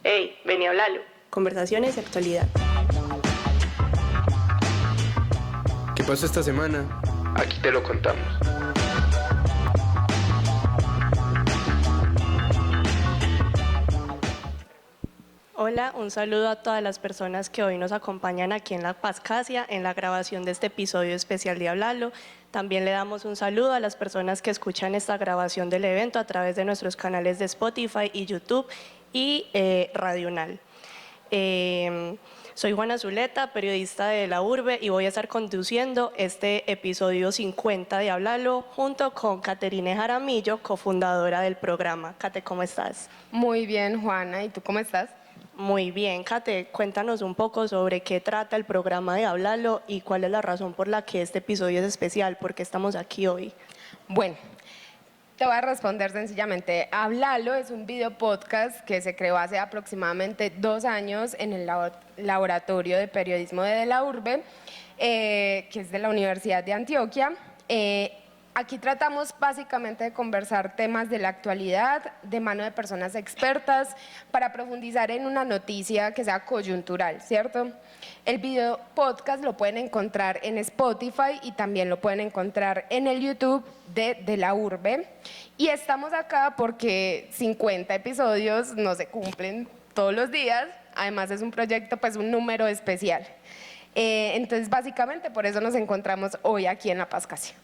Hey, vení a hablarlo. Conversaciones y actualidad. ¿Qué pasó esta semana? Aquí te lo contamos. Hola, un saludo a todas las personas que hoy nos acompañan aquí en La Pascasia en la grabación de este episodio especial de Hablalo. También le damos un saludo a las personas que escuchan esta grabación del evento a través de nuestros canales de Spotify y YouTube y Radional. Soy Juana Zuleta, periodista de La Urbe, y voy a estar conduciendo este episodio 50 de Hablalo junto con Caterine Jaramillo, cofundadora del programa. Cate, ¿cómo estás? Muy bien, Juana. ¿Y tú cómo estás? Muy bien, Kate, cuéntanos un poco sobre qué trata el programa de Hablalo y cuál es la razón por la que este episodio es especial, por qué estamos aquí hoy. Bueno, te voy a responder sencillamente. Hablalo es un video podcast que se creó hace aproximadamente 2 años en el Laboratorio de Periodismo de La Urbe, que es de la Universidad de Antioquia. Aquí tratamos básicamente de conversar temas de la actualidad de mano de personas expertas para profundizar en una noticia que sea coyuntural, ¿cierto? El video podcast lo pueden encontrar en Spotify y también lo pueden encontrar en el YouTube de La Urbe. Y estamos acá porque 50 episodios no se cumplen todos los días, además es un proyecto, pues un número especial. Entonces básicamente por eso nos encontramos hoy aquí en La Pascasia.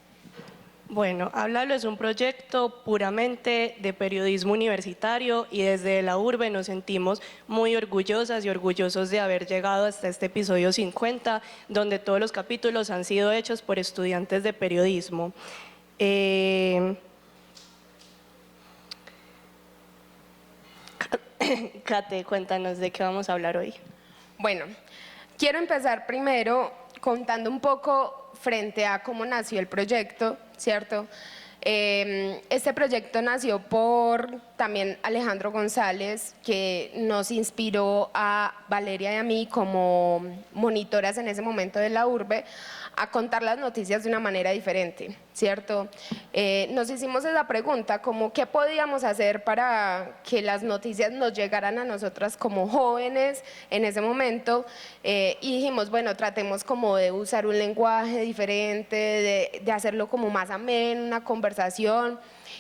Bueno, Hablalo es un proyecto puramente de periodismo universitario y desde La Urbe nos sentimos muy orgullosas y orgullosos de haber llegado hasta este episodio 50, donde todos los capítulos han sido hechos por estudiantes de periodismo. Kate, cuéntanos de qué vamos a hablar hoy. Bueno, quiero empezar primero contando un poco frente a cómo nació el proyecto, ¿cierto? Este proyecto nació por también Alejandro González, que nos inspiró a Valeria y a mí como monitoras en ese momento de La Urbe a contar las noticias de una manera diferente, ¿cierto? Nos hicimos esa pregunta, como qué podíamos hacer para que las noticias nos llegaran a nosotras como jóvenes en ese momento, y dijimos, bueno, tratemos como de usar un lenguaje diferente, de hacerlo como más ameno, una conversación,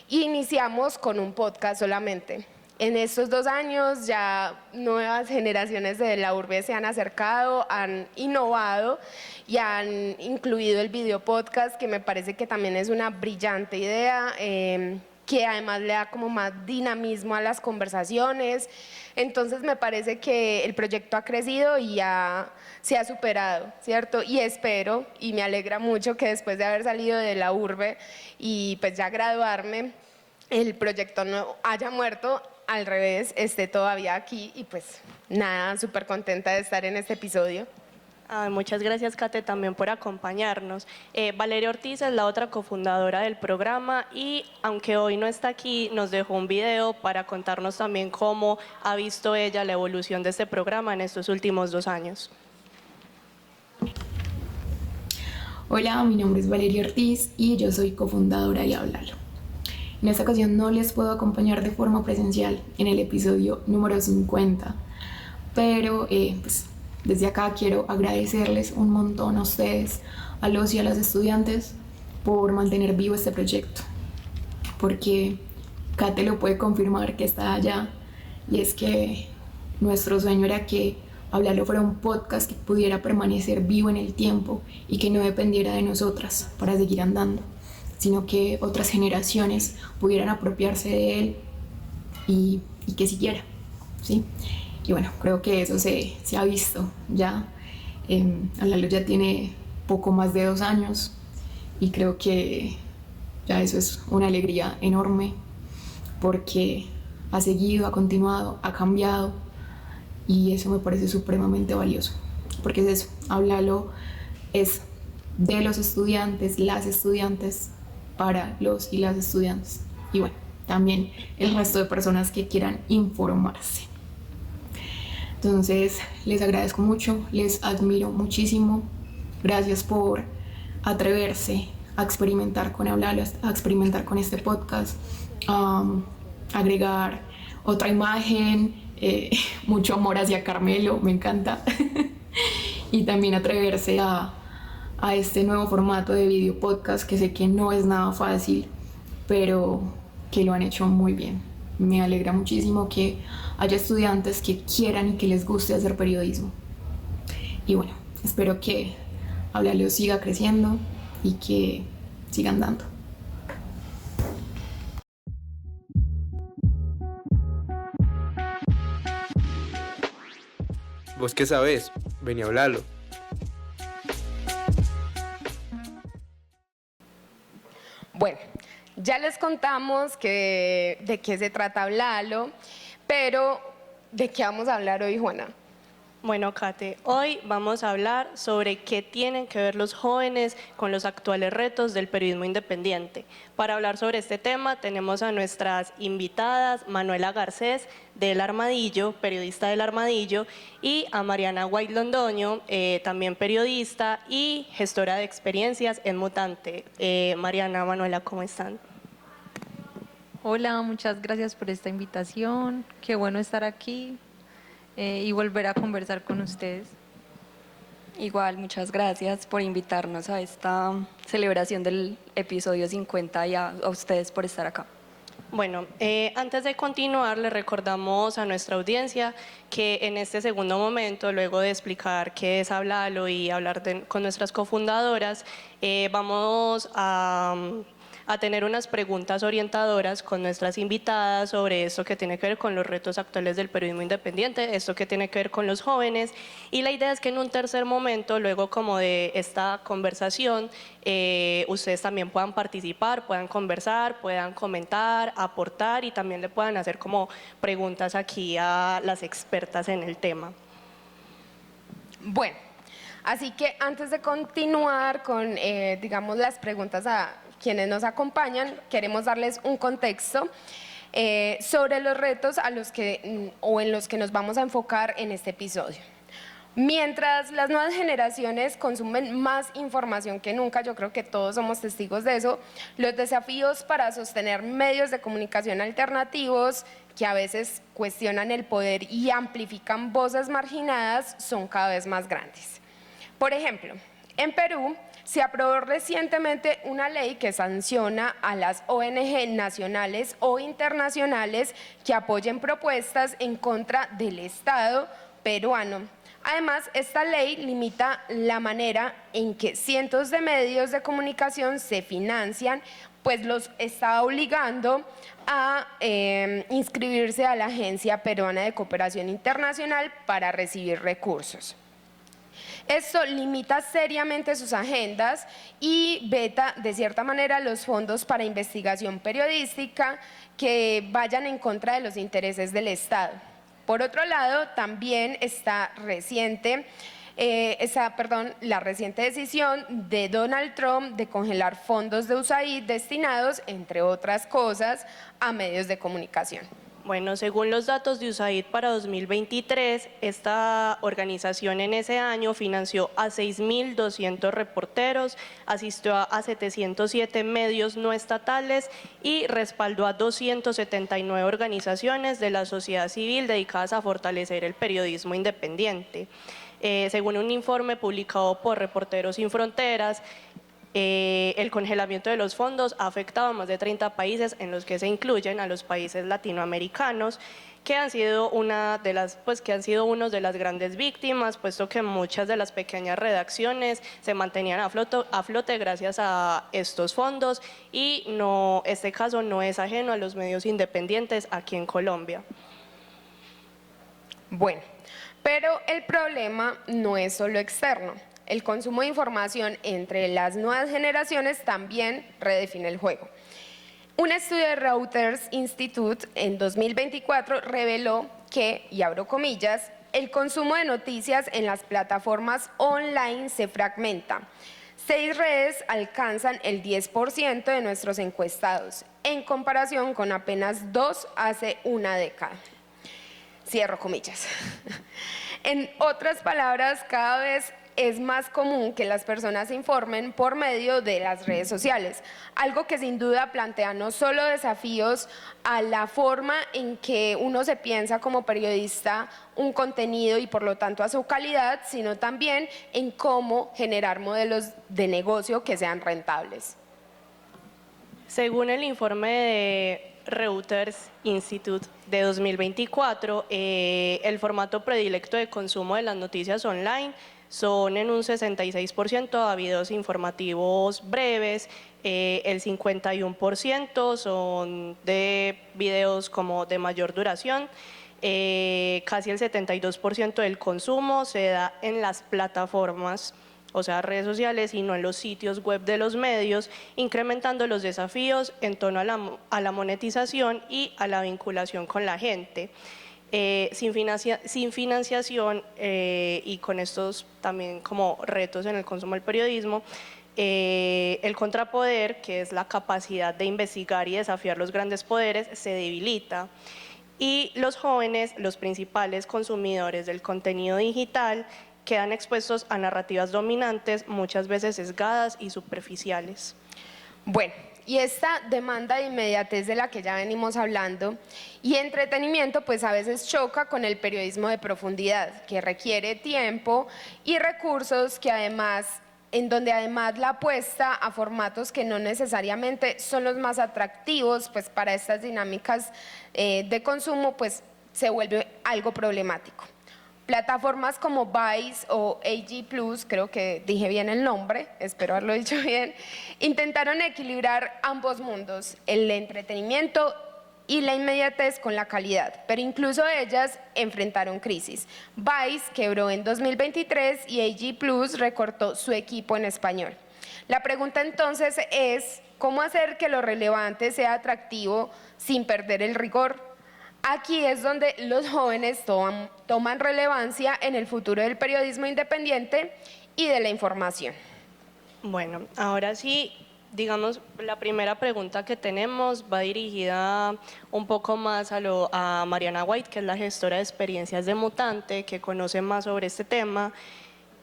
y iniciamos con un podcast solamente. En estos 2 años ya nuevas generaciones de La Urbe se han acercado, han innovado y han incluido el video podcast, que me parece que también es una brillante idea, que además le da como más dinamismo a las conversaciones. Entonces me parece que el proyecto ha crecido y ya se ha superado, ¿cierto? Y espero, y me alegra mucho que después de haber salido de La Urbe y pues ya graduarme, el proyecto no haya muerto, al revés, esté todavía aquí y pues nada, súper contenta de estar en este episodio. Muchas gracias, Kate, también por acompañarnos. Valeria Ortiz es la otra cofundadora del programa y aunque hoy no está aquí, nos dejó un video para contarnos también cómo ha visto ella la evolución de este programa en estos últimos 2 años. Hola, mi nombre es Valeria Ortiz y yo soy cofundadora de Hablalo. En esta ocasión no les puedo acompañar de forma presencial en el episodio número 50, pero pues desde acá quiero agradecerles un montón a ustedes, a los y a las estudiantes, por mantener vivo este proyecto, porque Kate lo puede confirmar que está allá, y es que nuestro sueño era que Hablalo fuera un podcast que pudiera permanecer vivo en el tiempo y que no dependiera de nosotras para seguir andando, sino que otras generaciones pudieran apropiarse de él y que siguiera, ¿sí? Y bueno, creo que eso se ha visto ya. Hablalo ya tiene poco más de 2 años y creo que ya eso es una alegría enorme, porque ha seguido, ha continuado, ha cambiado, y eso me parece supremamente valioso, porque es eso, Hablalo es de los estudiantes, las estudiantes, para los y las estudiantes, y bueno, también el resto de personas que quieran informarse. Entonces les agradezco mucho, les admiro muchísimo, gracias por atreverse a experimentar con Hablalo, a experimentar con este podcast, agregar otra imagen, mucho amor hacia Carmelo, me encanta. Y también atreverse a este nuevo formato de video podcast, que sé que no es nada fácil, pero que lo han hecho muy bien. Me alegra muchísimo que haya estudiantes que quieran y que les guste hacer periodismo. Y bueno, espero que Hablaleo siga creciendo y que sigan dando. ¿Vos qué sabés? Ven y hablalo. Bueno, ya les contamos de qué se trata Hablalo, pero ¿de qué vamos a hablar hoy, Juana? Bueno, Kate, hoy vamos a hablar sobre qué tienen que ver los jóvenes con los actuales retos del periodismo independiente. Para hablar sobre este tema tenemos a nuestras invitadas, Manuela Garcés del Armadillo, periodista del Armadillo, y a Mariana White Londoño, también periodista y gestora de experiencias en Mutante. Mariana, Manuela, ¿cómo están? Hola, muchas gracias por esta invitación. Qué bueno estar aquí y volver a conversar con ustedes. Igual, muchas gracias por invitarnos a esta celebración del episodio 50 y a ustedes por estar acá. Bueno, antes de continuar, le recordamos a nuestra audiencia que en este segundo momento, luego de explicar qué es Hablalo y hablar con nuestras cofundadoras, vamos a tener unas preguntas orientadoras con nuestras invitadas sobre esto que tiene que ver con los retos actuales del periodismo independiente, esto que tiene que ver con los jóvenes, y la idea es que en un tercer momento, luego como de esta conversación, ustedes también puedan participar, puedan conversar, puedan comentar, aportar y también le puedan hacer como preguntas aquí a las expertas en el tema. Bueno, así que antes de continuar con, digamos, las preguntas a quienes nos acompañan, queremos darles un contexto sobre los retos a los que, o en los que nos vamos a enfocar en este episodio. Mientras las nuevas generaciones consumen más información que nunca, yo creo que todos somos testigos de eso, los desafíos para sostener medios de comunicación alternativos que a veces cuestionan el poder y amplifican voces marginadas son cada vez más grandes. Por ejemplo, en Perú se aprobó recientemente una ley que sanciona a las ONG nacionales o internacionales que apoyen propuestas en contra del Estado peruano. Además, esta ley limita la manera en que cientos de medios de comunicación se financian, pues los está obligando a inscribirse a la Agencia Peruana de Cooperación Internacional para recibir recursos. Esto limita seriamente sus agendas y veta de cierta manera los fondos para investigación periodística que vayan en contra de los intereses del Estado. Por otro lado, también está la reciente decisión de Donald Trump de congelar fondos de USAID destinados, entre otras cosas, a medios de comunicación. Bueno, según los datos de USAID para 2023, esta organización en ese año financió a 6.200 reporteros, asistió a 707 medios no estatales y respaldó a 279 organizaciones de la sociedad civil dedicadas a fortalecer el periodismo independiente. Según un informe publicado por Reporteros Sin Fronteras, el congelamiento de los fondos ha afectado a más de 30 países, en los que se incluyen a los países latinoamericanos, que han sido uno de las grandes víctimas, puesto que muchas de las pequeñas redacciones se mantenían a flote gracias a estos fondos, y este caso no es ajeno a los medios independientes aquí en Colombia. Bueno, pero el problema no es solo externo. El consumo de información entre las nuevas generaciones también redefine el juego. Un estudio de Reuters Institute en 2024 reveló que, y abro comillas, el consumo de noticias en las plataformas online se fragmenta. 6 redes alcanzan el 10% de nuestros encuestados, en comparación con apenas 2 hace una década. Cierro comillas. En otras palabras, cada vez es más común que las personas se informen por medio de las redes sociales, algo que sin duda plantea no solo desafíos a la forma en que uno se piensa como periodista un contenido y por lo tanto a su calidad, sino también en cómo generar modelos de negocio que sean rentables. Según el informe de Reuters Institute de 2024, el formato predilecto de consumo de las noticias online son en un 66% a videos informativos breves, el 51% son de videos como de mayor duración, casi el 72% del consumo se da en las plataformas, o sea, redes sociales, y no en los sitios web de los medios, incrementando los desafíos en torno a la monetización y a la vinculación con la gente. Sin financiación y con estos también como retos en el consumo del periodismo, el contrapoder, que es la capacidad de investigar y desafiar los grandes poderes, se debilita. Y los jóvenes, los principales consumidores del contenido digital, quedan expuestos a narrativas dominantes, muchas veces sesgadas y superficiales. Bueno, y esta demanda de inmediatez de la que ya venimos hablando y entretenimiento, pues a veces choca con el periodismo de profundidad, que requiere tiempo y recursos en donde además la apuesta a formatos que no necesariamente son los más atractivos pues para estas dinámicas de consumo, pues se vuelve algo problemático. Plataformas como Vice o AG Plus, creo que dije bien el nombre, espero haberlo dicho bien, intentaron equilibrar ambos mundos, el entretenimiento y la inmediatez con la calidad, pero incluso ellas enfrentaron crisis. Vice quebró en 2023 y AG Plus recortó su equipo en español. La pregunta entonces es, ¿cómo hacer que lo relevante sea atractivo sin perder el rigor? Aquí es donde los jóvenes toman relevancia en el futuro del periodismo independiente y de la información. Bueno, ahora sí, digamos, la primera pregunta que tenemos va dirigida un poco más a Mariana White, que es la gestora de experiencias de Mutante, que conoce más sobre este tema,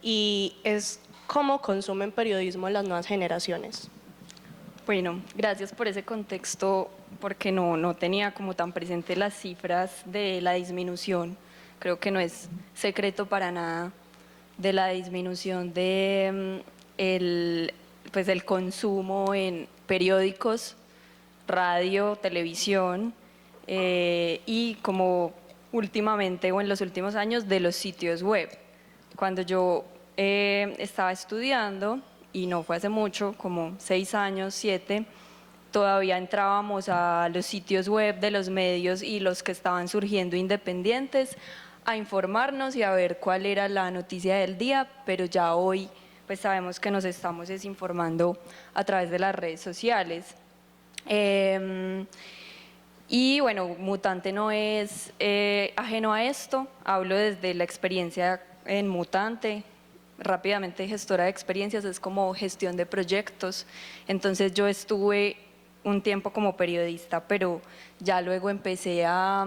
y es cómo consumen periodismo las nuevas generaciones. Bueno, gracias por ese contexto, porque no tenía como tan presente las cifras de la disminución. Creo que no es secreto para nada de la disminución de el consumo en periódicos, radio, televisión y como últimamente o en los últimos años de los sitios web. Cuando yo estaba estudiando, y no fue hace mucho, como 6 años, 7, todavía entrábamos a los sitios web de los medios y los que estaban surgiendo independientes a informarnos y a ver cuál era la noticia del día, pero ya hoy pues sabemos que nos estamos desinformando a través de las redes sociales. Y bueno, Mutante no es ajeno a esto, hablo desde la experiencia en Mutante. Rápidamente, gestora de experiencias es como gestión de proyectos, entonces yo estuve un tiempo como periodista, pero ya luego empecé a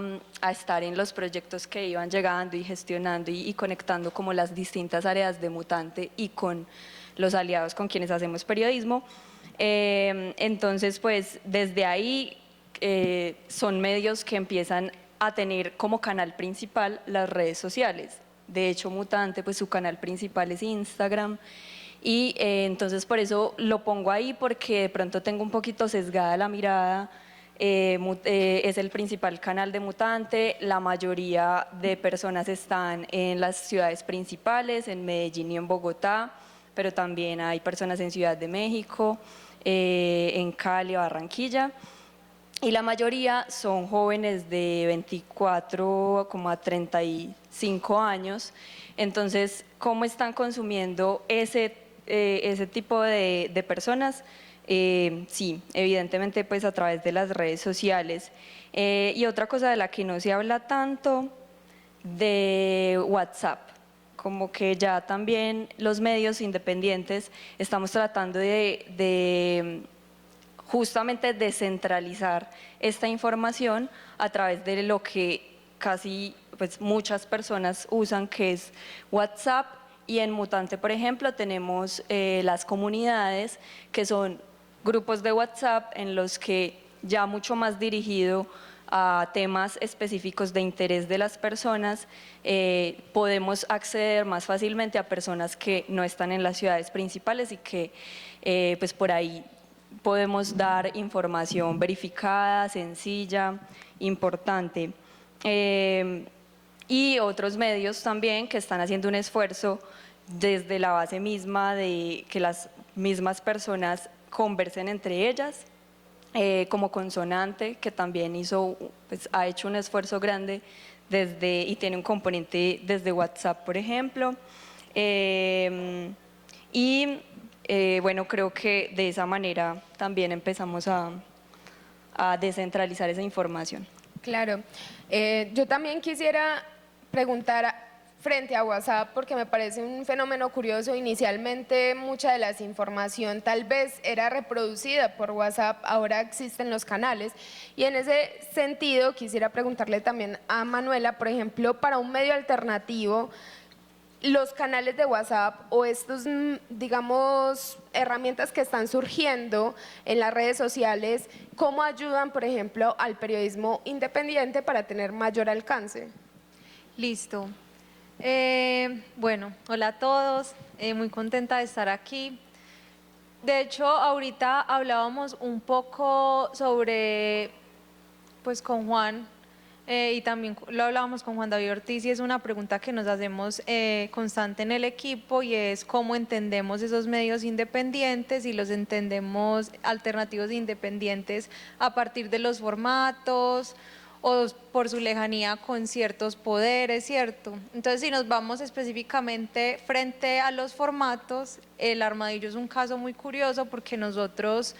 estar en los proyectos que iban llegando y gestionando y conectando como las distintas áreas de Mutante y con los aliados con quienes hacemos periodismo. Entonces, pues desde ahí son medios que empiezan a tener como canal principal las redes sociales. De hecho, Mutante, pues su canal principal es Instagram y entonces por eso lo pongo ahí, porque de pronto tengo un poquito sesgada la mirada. Es el principal canal de Mutante, la mayoría de personas están en las ciudades principales, en Medellín y en Bogotá, pero también hay personas en Ciudad de México, en Cali, Barranquilla. Y la mayoría son jóvenes de 24 como a 35 años. Entonces, ¿cómo están consumiendo ese tipo de personas? Sí, evidentemente pues a través de las redes sociales. Y otra cosa de la que no se habla tanto, de WhatsApp. Como que ya también los medios independientes estamos tratando de justamente descentralizar esta información a través de lo que casi pues muchas personas usan, que es WhatsApp Y en Mutante, por ejemplo, tenemos las comunidades, que son grupos de WhatsApp en los que ya mucho más dirigido a temas específicos de interés de las personas, podemos acceder más fácilmente a personas que no están en las ciudades principales y que pues por ahí podemos dar información verificada, sencilla, importante. Y otros medios también que están haciendo un esfuerzo desde la base misma de que las mismas personas conversen entre ellas, como Consonante, que también pues, ha hecho un esfuerzo grande y tiene un componente desde WhatsApp, por ejemplo. Bueno, creo que de esa manera también empezamos a descentralizar esa información. Claro. Yo también quisiera preguntar frente a WhatsApp, porque me parece un fenómeno curioso. Inicialmente mucha de la información tal vez era reproducida por WhatsApp, ahora existen los canales, y en ese sentido quisiera preguntarle también a Manuela, por ejemplo, para un medio alternativo, los canales de WhatsApp o estos, digamos, herramientas que están surgiendo en las redes sociales, ¿cómo ayudan, por ejemplo, al periodismo independiente para tener mayor alcance? Listo. Bueno, hola a todos, muy contenta de estar aquí. De hecho, ahorita hablábamos un poco sobre, pues con Juan, y también lo hablábamos con Juan David Ortiz, y es una pregunta que nos hacemos constante en el equipo, y es cómo entendemos esos medios independientes y los entendemos alternativos e independientes a partir de los formatos o por su lejanía con ciertos poderes, ¿cierto? Entonces, si nos vamos específicamente frente a los formatos, el Armadillo es un caso muy curioso porque nosotros,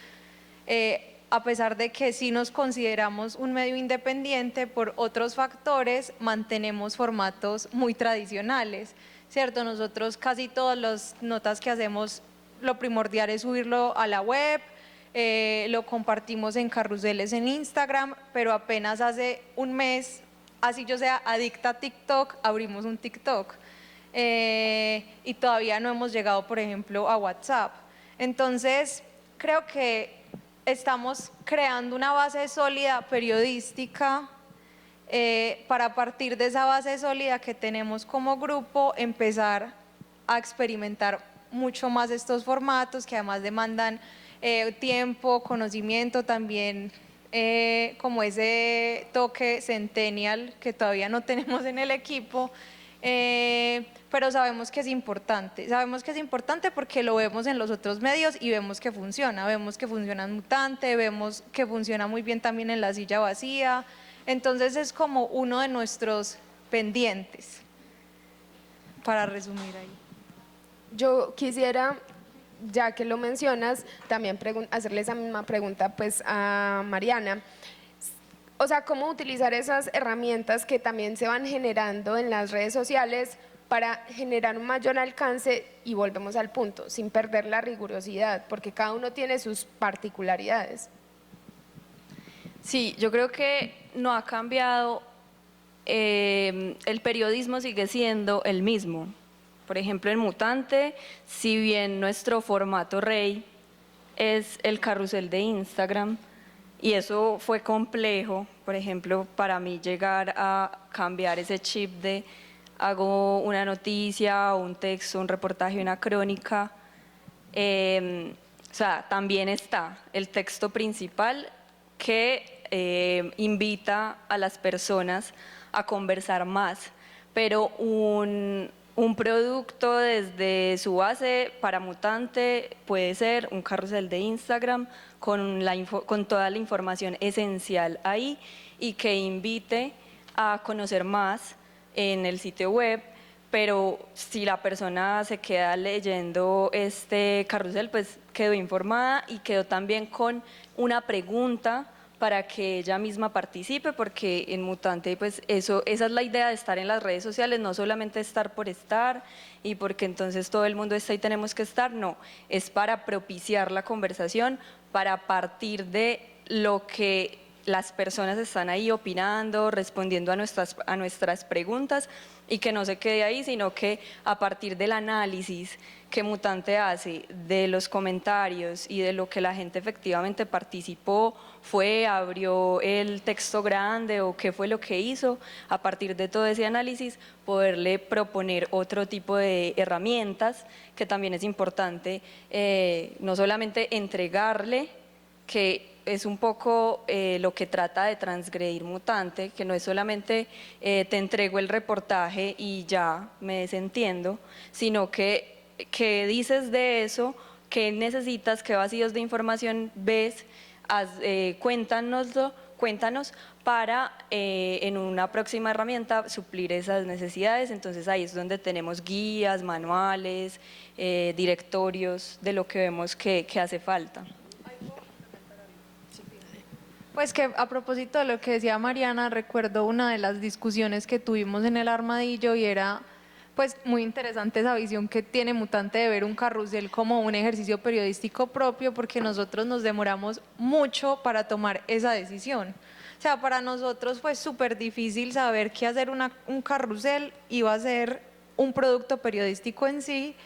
a pesar de que sí nos consideramos un medio independiente, por otros factores mantenemos formatos muy tradicionales, ¿cierto? Nosotros casi todas las notas que hacemos, lo primordial es subirlo a la web, lo compartimos en carruseles en Instagram, pero apenas hace un mes, así yo sea adicta a TikTok, abrimos un TikTok, y todavía no hemos llegado, por ejemplo, a WhatsApp. Entonces, creo que estamos creando una base sólida periodística, para a partir de esa base sólida que tenemos como grupo, empezar a experimentar mucho más estos formatos que además demandan tiempo, conocimiento, también como ese toque centennial que todavía no tenemos en el equipo, pero sabemos que es importante porque lo vemos en los otros medios y vemos que funciona en Mutante, vemos que funciona muy bien también en La Silla Vacía, entonces es como uno de nuestros pendientes, para resumir ahí. Yo quisiera, ya que lo mencionas, también hacerle esa misma pregunta pues a Mariana. O sea, ¿cómo utilizar esas herramientas que también se van generando en las redes sociales para generar un mayor alcance? Y volvemos al punto, sin perder la rigurosidad, porque cada uno tiene sus particularidades. Sí, yo creo que no ha cambiado, el periodismo sigue siendo el mismo. Por ejemplo, en Mutante, si bien nuestro formato rey es el carrusel de Instagram, y eso fue complejo, por ejemplo, para mí llegar a cambiar ese chip de hago una noticia, un texto, un reportaje, una crónica, o sea, también está el texto principal que invita a las personas a conversar más, pero un producto desde su base para Mutante puede ser un carrusel de Instagram con toda la información esencial ahí y que invite a conocer más en el sitio web, pero si la persona se queda leyendo este carrusel, pues quedó informada y quedó también con una pregunta para que ella misma participe, porque en Mutante pues esa es la idea de estar en las redes sociales, no solamente estar por estar y porque entonces todo el mundo está y tenemos que estar, no, es para propiciar la conversación, para partir de lo que las personas están ahí opinando, respondiendo a nuestras preguntas y que no se quede ahí, sino que a partir del análisis que Mutante hace de los comentarios y de lo que la gente efectivamente participó, abrió el texto grande o qué fue lo que hizo, a partir de todo ese análisis poderle proponer otro tipo de herramientas, que también es importante, no solamente entregarle, que es un poco lo que trata de transgredir Mutante, que no es solamente te entrego el reportaje y ya me desentiendo, sino que qué dices de eso, qué necesitas, qué vacíos de información ves, cuéntanos para en una próxima herramienta suplir esas necesidades. Entonces ahí es donde tenemos guías, manuales, directorios de lo que vemos que hace falta. Pues que a propósito de lo que decía Mariana, recuerdo una de las discusiones que tuvimos en el Armadillo y era pues muy interesante esa visión que tiene Mutante de ver un carrusel como un ejercicio periodístico propio, porque nosotros nos demoramos mucho para tomar esa decisión. O sea, para nosotros fue súper difícil saber que hacer un carrusel iba a ser un producto periodístico en sí,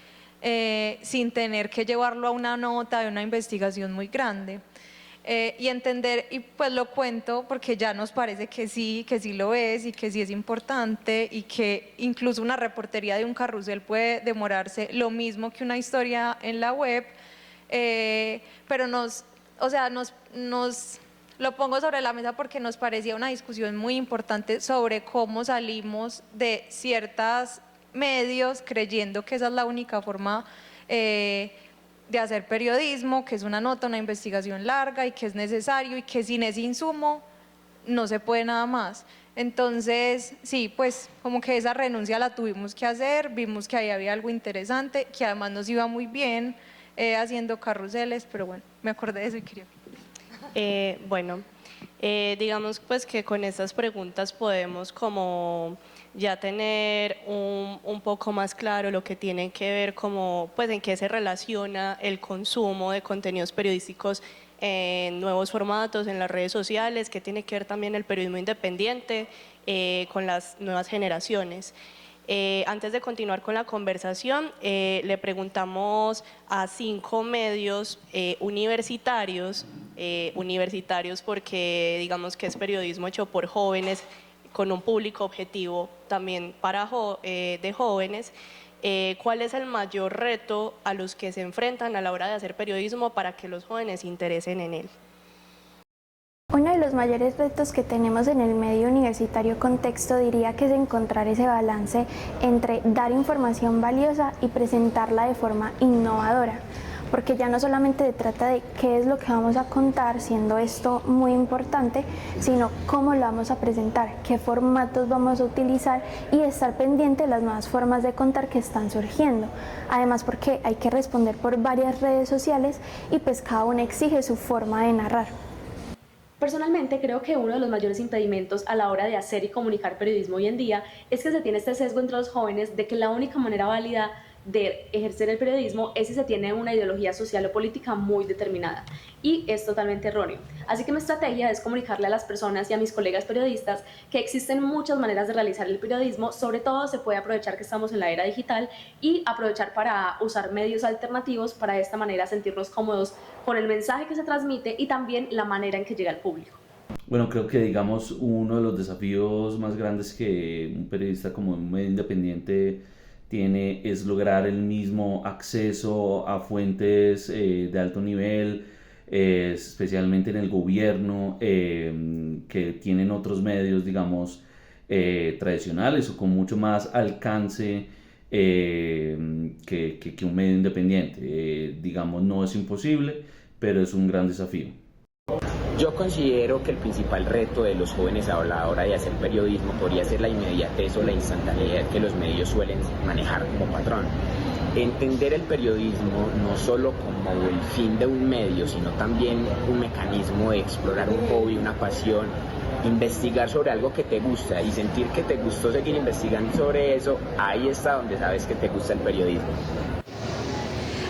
sin tener que llevarlo a una nota de una investigación muy grande. Y entender, y pues lo cuento porque ya nos parece que sí lo es y que sí es importante y que incluso una reportería de un carrusel puede demorarse lo mismo que una historia en la web, pero lo pongo sobre la mesa porque nos parecía una discusión muy importante sobre cómo salimos de ciertos medios creyendo que esa es la única forma de hacer periodismo, que es una nota, una investigación larga y que es necesario y que sin ese insumo no se puede nada más. Entonces, sí, pues como que esa renuncia la tuvimos que hacer, vimos que ahí había algo interesante, que además nos iba muy bien haciendo carruseles, pero bueno, me acordé de eso y quería... Digamos pues que con estas preguntas podemos como ya tener un poco más claro lo que tiene que ver como pues en qué se relaciona el consumo de contenidos periodísticos en nuevos formatos, en las redes sociales, qué tiene que ver también el periodismo independiente con las nuevas generaciones. Antes de continuar con la conversación, le preguntamos a 5 medios universitarios porque digamos que es periodismo hecho por jóvenes, con un público objetivo también de jóvenes. ¿Cuál es el mayor reto a los que se enfrentan a la hora de hacer periodismo para que los jóvenes se interesen en él? Uno de los mayores retos que tenemos en el medio universitario Contexto diría que es encontrar ese balance entre dar información valiosa y presentarla de forma innovadora, porque ya no solamente se trata de qué es lo que vamos a contar, siendo esto muy importante, sino cómo lo vamos a presentar, qué formatos vamos a utilizar y estar pendiente de las nuevas formas de contar que están surgiendo. Además, porque hay que responder por varias redes sociales y pues cada una exige su forma de narrar. Personalmente creo que uno de los mayores impedimentos a la hora de hacer y comunicar periodismo hoy en día es que se tiene este sesgo entre los jóvenes de que la única manera válida de ejercer el periodismo es si se tiene una ideología social o política muy determinada, y es totalmente erróneo. Así que mi estrategia es comunicarle a las personas y a mis colegas periodistas que existen muchas maneras de realizar el periodismo. Sobre todo se puede aprovechar que estamos en la era digital y aprovechar para usar medios alternativos para de esta manera sentirnos cómodos con el mensaje que se transmite y también la manera en que llega al público. Bueno, creo que digamos uno de los desafíos más grandes que un periodista como un medio independiente tiene es lograr el mismo acceso a fuentes de alto nivel, especialmente en el gobierno, que tienen otros medios, digamos, tradicionales o con mucho más alcance que un medio independiente. Digamos, no es imposible, pero es un gran desafío. Yo considero que el principal reto de los jóvenes a la hora de hacer periodismo podría ser la inmediatez o la instantaneidad que los medios suelen manejar como patrón. Entender el periodismo no solo como el fin de un medio, sino también un mecanismo de explorar un hobby, una pasión, investigar sobre algo que te gusta y sentir que te gustó seguir investigando sobre eso, ahí está donde sabes que te gusta el periodismo.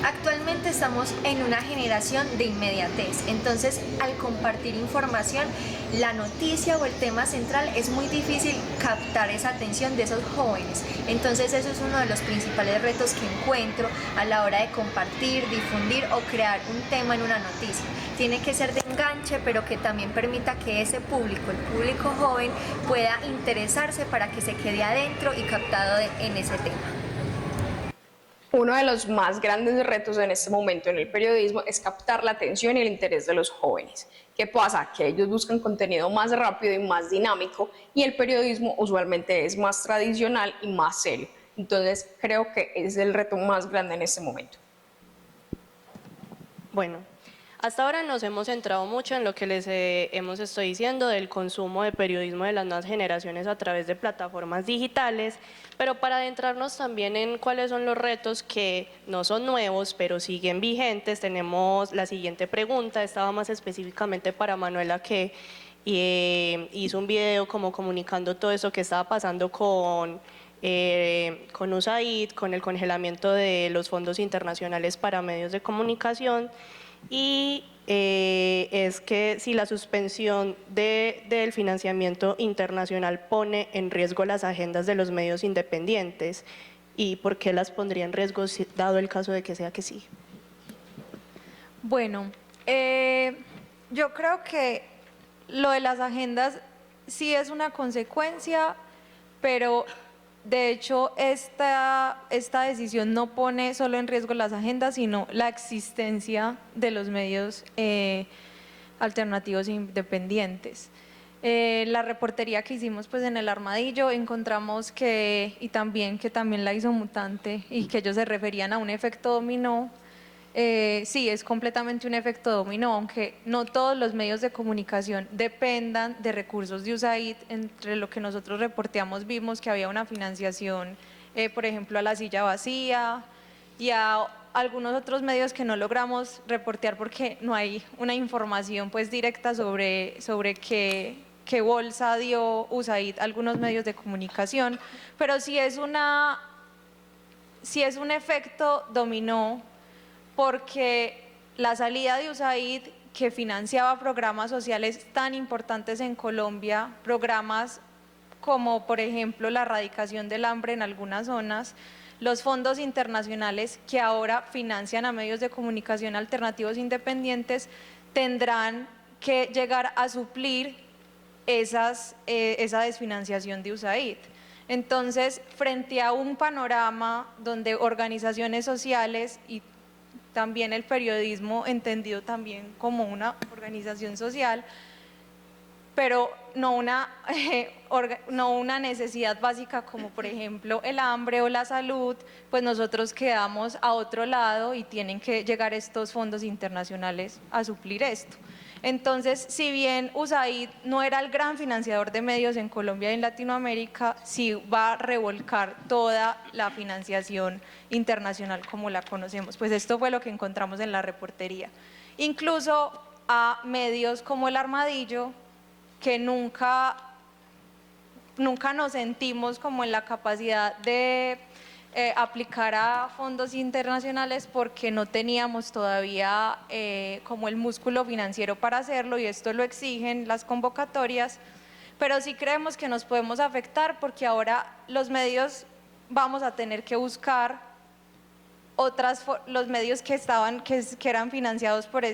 Actualmente estamos en una generación de inmediatez, entonces al compartir información, la noticia o el tema central es muy difícil captar esa atención de esos jóvenes. Entonces eso es uno de los principales retos que encuentro a la hora de compartir, difundir o crear un tema en una noticia. Tiene que ser de enganche, pero que también permita que ese público, el público joven, pueda interesarse para que se quede adentro y captado en ese tema. Uno de los más grandes retos en este momento en el periodismo es captar la atención y el interés de los jóvenes. ¿Qué pasa? Que ellos buscan contenido más rápido y más dinámico y el periodismo usualmente es más tradicional y más serio. Entonces creo que es el reto más grande en este momento. Bueno, hasta ahora nos hemos centrado mucho en lo que les estoy diciendo del consumo de periodismo de las nuevas generaciones a través de plataformas digitales, pero para adentrarnos también en cuáles son los retos que no son nuevos, pero siguen vigentes, tenemos la siguiente pregunta. Esta va más específicamente para Manuela, que hizo un video como comunicando todo eso que estaba pasando con USAID, con el congelamiento de los fondos internacionales para medios de comunicación. Y es que si la suspensión del financiamiento internacional pone en riesgo las agendas de los medios independientes, ¿y por qué las pondría en riesgo dado el caso de que sea que sí? Bueno, yo creo que lo de las agendas sí es una consecuencia, pero de hecho esta decisión no pone solo en riesgo las agendas, sino la existencia de los medios alternativos e independientes. La reportería que hicimos pues en el Armadillo encontramos que también la hizo Mutante y que ellos se referían a un efecto dominó. Sí, es completamente un efecto dominó, aunque no todos los medios de comunicación dependan de recursos de USAID. Entre lo que nosotros reporteamos vimos que había una financiación, por ejemplo, a La Silla Vacía y a algunos otros medios que no logramos reportear porque no hay una información pues directa sobre qué bolsa dio USAID a algunos medios de comunicación, pero sí es un efecto dominó, porque la salida de USAID, que financiaba programas sociales tan importantes en Colombia, programas como por ejemplo la erradicación del hambre en algunas zonas, los fondos internacionales que ahora financian a medios de comunicación alternativos independientes tendrán que llegar a suplir esa desfinanciación de USAID. Entonces, frente a un panorama donde organizaciones sociales y también el periodismo entendido también como una organización social, pero no una necesidad básica como por ejemplo el hambre o la salud, pues nosotros quedamos a otro lado y tienen que llegar estos fondos internacionales a suplir esto. Entonces, si bien USAID no era el gran financiador de medios en Colombia y en Latinoamérica, sí va a revolcar toda la financiación internacional como la conocemos. Pues esto fue lo que encontramos en la reportería. Incluso a medios como el Armadillo, que nunca nos sentimos como en la capacidad de aplicar a fondos internacionales porque no teníamos todavía como el músculo financiero para hacerlo, y esto lo exigen las convocatorias, pero sí creemos que nos podemos afectar porque ahora los medios vamos a tener que buscar los medios que eran financiados por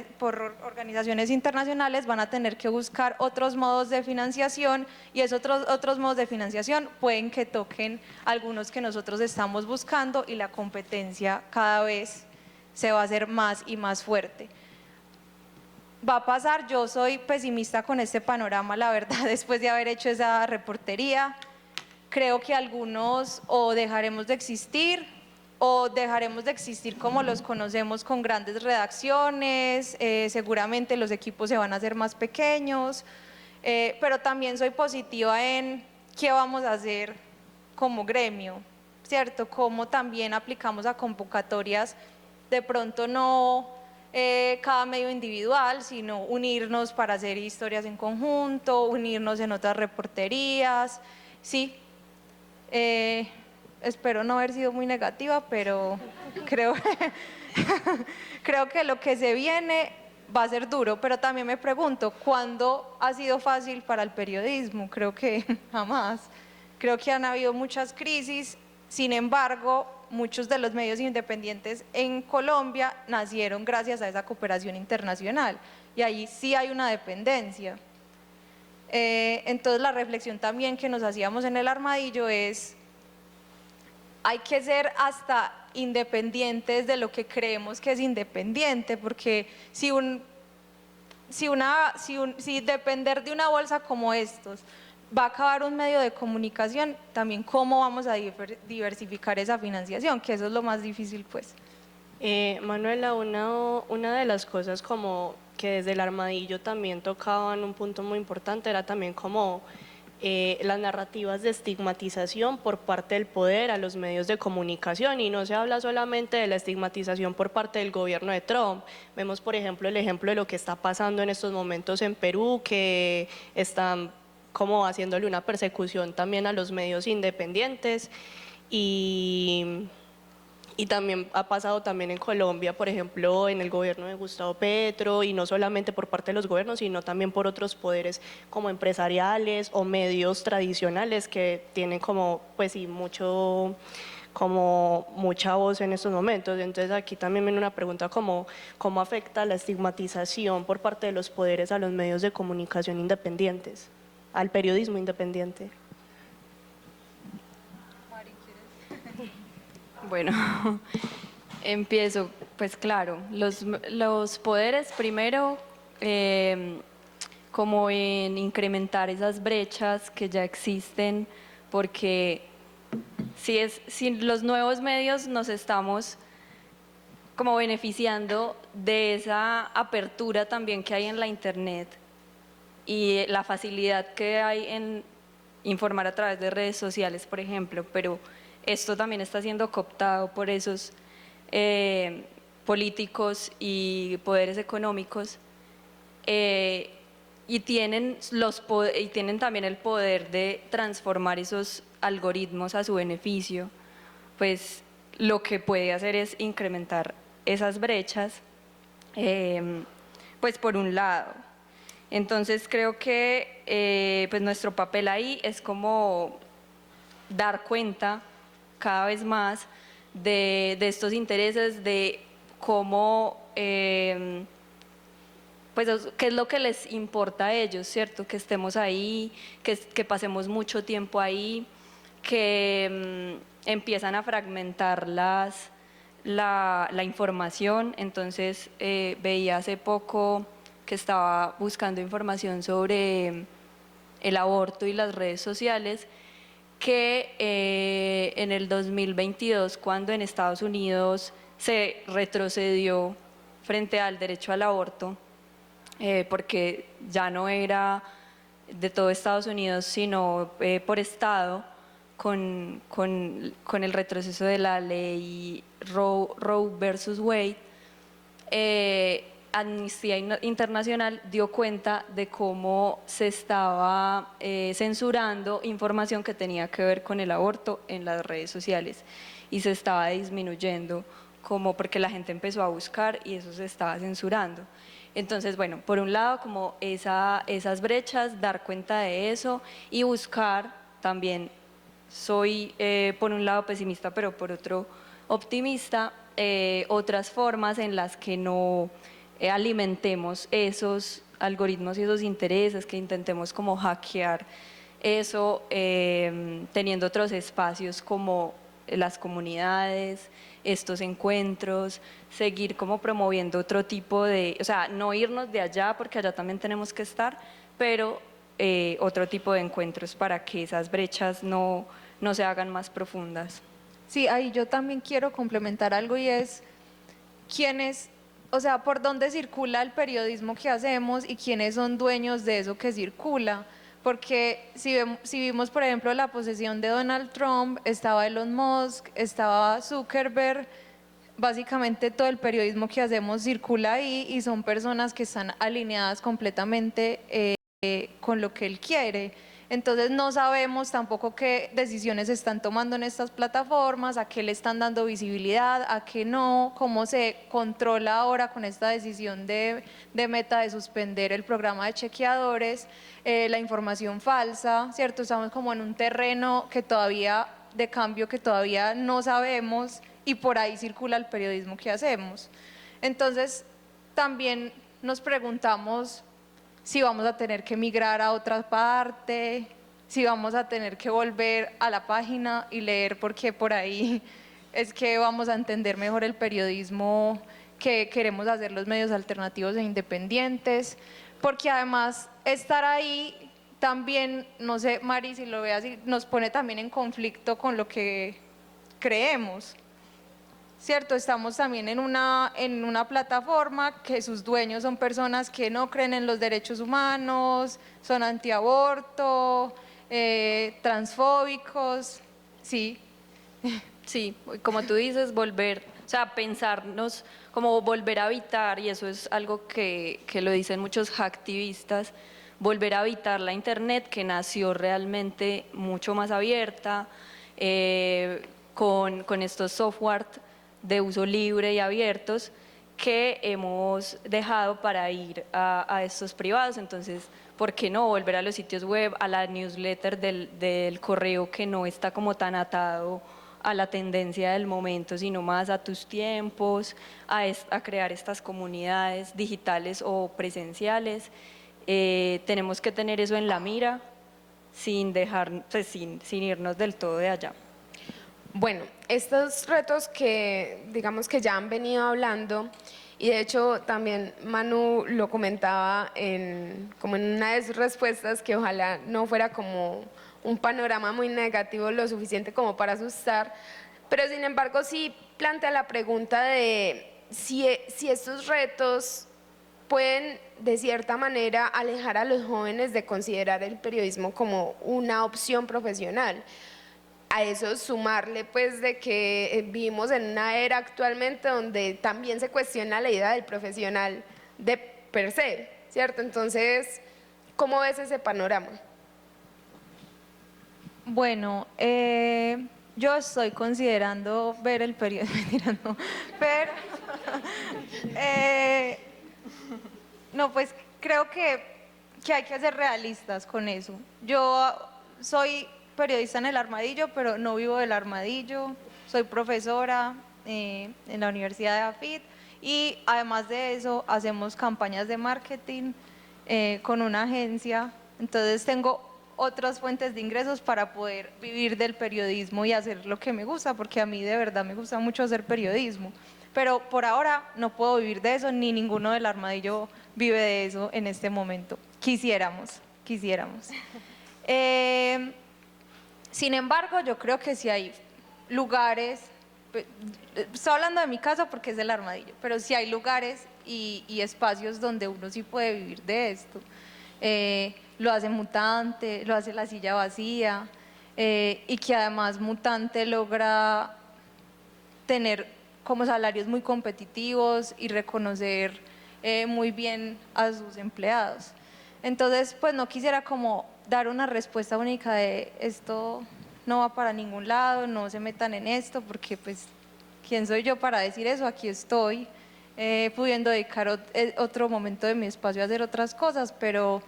organizaciones internacionales van a tener que buscar otros modos de financiación, y esos otros modos de financiación pueden que toquen algunos que nosotros estamos buscando, y la competencia cada vez se va a hacer más y más fuerte. Va a pasar, yo soy pesimista con este panorama, la verdad, después de haber hecho esa reportería. Creo que algunos o dejaremos de existir como los conocemos, con grandes redacciones, seguramente los equipos se van a hacer más pequeños, pero también soy positiva en qué vamos a hacer como gremio, ¿cierto? Cómo también aplicamos a convocatorias, de pronto no cada medio individual, sino unirnos para hacer historias en conjunto, unirnos en otras reporterías, sí. Espero no haber sido muy negativa, pero creo creo que lo que se viene va a ser duro, pero también me pregunto, ¿cuándo ha sido fácil para el periodismo? Creo que jamás. Creo que han habido muchas crisis, sin embargo, muchos de los medios independientes en Colombia nacieron gracias a esa cooperación internacional y ahí sí hay una dependencia. Entonces la reflexión también que nos hacíamos en el armadillo es, hay que ser hasta independientes de lo que creemos que es independiente, porque si depender de una bolsa como estos va a acabar un medio de comunicación, también cómo vamos a diversificar esa financiación, que eso es lo más difícil pues. Manuela, una de las cosas como que desde el armadillo también tocaban un punto muy importante era también como las narrativas de estigmatización por parte del poder a los medios de comunicación, y no se habla solamente de la estigmatización por parte del gobierno de Trump. Vemos, por ejemplo, el ejemplo de lo que está pasando en estos momentos en Perú, que están como haciéndole una persecución también a los medios independientes, y también ha pasado también en Colombia, por ejemplo, en el gobierno de Gustavo Petro, y no solamente por parte de los gobiernos, sino también por otros poderes como empresariales o medios tradicionales que tienen como, pues sí, mucha voz en estos momentos. Entonces aquí también viene una pregunta como, ¿cómo afecta la estigmatización por parte de los poderes a los medios de comunicación independientes, al periodismo independiente? Bueno, empiezo. Pues claro, los poderes primero, como en incrementar esas brechas que ya existen, porque si los nuevos medios nos estamos como beneficiando de esa apertura también que hay en la internet y la facilidad que hay en informar a través de redes sociales, por ejemplo, pero esto también está siendo cooptado por esos políticos y poderes económicos, y tienen también el poder de transformar esos algoritmos a su beneficio. Pues lo que puede hacer es incrementar esas brechas, pues por un lado. Entonces creo que pues nuestro papel ahí es como dar cuenta cada vez más de estos intereses, de cómo, pues qué es lo que les importa a ellos, ¿cierto? Que estemos ahí, que pasemos mucho tiempo ahí, que empiezan a fragmentar la información. Entonces veía hace poco que estaba buscando información sobre el aborto y las redes sociales, que en el 2022, cuando en Estados Unidos se retrocedió frente al derecho al aborto, porque ya no era de todo Estados Unidos, sino por estado, con el retroceso de la ley Roe versus Wade, Amnistía Internacional dio cuenta de cómo se estaba censurando información que tenía que ver con el aborto en las redes sociales, y se estaba disminuyendo, como porque la gente empezó a buscar y eso se estaba censurando. Entonces, bueno, por un lado como esas brechas, dar cuenta de eso y buscar también, soy por un lado pesimista pero por otro optimista, otras formas en las que no alimentemos esos algoritmos y esos intereses, que intentemos como hackear eso, teniendo otros espacios como las comunidades, estos encuentros, seguir como promoviendo otro tipo de, o sea, no irnos de allá porque allá también tenemos que estar, pero otro tipo de encuentros para que esas brechas no se hagan más profundas. Sí, ahí yo también quiero complementar algo, y es quiénes, o sea, por dónde circula el periodismo que hacemos y quiénes son dueños de eso que circula. Porque si vimos, por ejemplo, la posesión de Donald Trump, estaba Elon Musk, estaba Zuckerberg, básicamente todo el periodismo que hacemos circula ahí y son personas que están alineadas completamente con lo que él quiere. Entonces no sabemos tampoco qué decisiones están tomando en estas plataformas, a qué le están dando visibilidad, a qué no, cómo se controla ahora con esta decisión de Meta de suspender el programa de chequeadores, la información falsa, ¿cierto? Estamos como en un terreno que todavía, de cambio que todavía no sabemos y por ahí circula el periodismo que hacemos. Entonces también nos preguntamos si vamos a tener que migrar a otra parte, si vamos a tener que volver a la página y leer, porque por ahí es que vamos a entender mejor el periodismo que queremos hacer los medios alternativos e independientes, porque además estar ahí también, no sé, Mari, si lo ve así, nos pone también en conflicto con lo que creemos. ¿Cierto? Estamos también en una plataforma que sus dueños son personas que no creen en los derechos humanos, son antiaborto, transfóbicos, sí. Sí, como tú dices, volver, o sea, pensarnos como volver a habitar, y eso es algo que lo dicen muchos hacktivistas, volver a habitar la Internet, que nació realmente mucho más abierta, con estos software de uso libre y abiertos que hemos dejado para ir a estos privados. Entonces, ¿por qué no volver a los sitios web, a la newsletter del correo, que no está como tan atado a la tendencia del momento, sino más a tus tiempos, a crear estas comunidades digitales o presenciales? Tenemos que tener eso en la mira sin dejar, pues, sin irnos del todo de allá. Bueno, estos retos que digamos que ya han venido hablando, y de hecho también Manu lo comentaba como en una de sus respuestas, que ojalá no fuera como un panorama muy negativo lo suficiente como para asustar, pero sin embargo sí plantea la pregunta de si estos retos pueden de cierta manera alejar a los jóvenes de considerar el periodismo como una opción profesional. A eso sumarle pues de que vivimos en una era actualmente donde también se cuestiona la idea del profesional de per se, ¿cierto? Entonces, ¿cómo ves ese panorama? Bueno, yo estoy considerando ver el periodismo, pero no, pues creo que hay que ser realistas con eso. Yo soy periodista en El Armadillo, pero no vivo del Armadillo, soy profesora en la Universidad de AFIT, y además de eso hacemos campañas de marketing con una agencia. Entonces tengo otras fuentes de ingresos para poder vivir del periodismo y hacer lo que me gusta, porque a mí de verdad me gusta mucho hacer periodismo, pero por ahora no puedo vivir de eso, ni ninguno del Armadillo vive de eso en este momento. Quisiéramos. Sin embargo, yo creo que si hay lugares, estoy hablando de mi caso porque es El Armadillo, pero si hay lugares y espacios donde uno sí puede vivir de esto. Lo hace Mutante, lo hace La Silla Vacía, y que además Mutante logra tener como salarios muy competitivos y reconocer muy bien a sus empleados. Entonces, pues no quisiera como dar una respuesta única de esto no va para ningún lado, no se metan en esto, porque pues, ¿quién soy yo para decir eso? Aquí estoy, pudiendo dedicar otro momento de mi espacio a hacer otras cosas, pero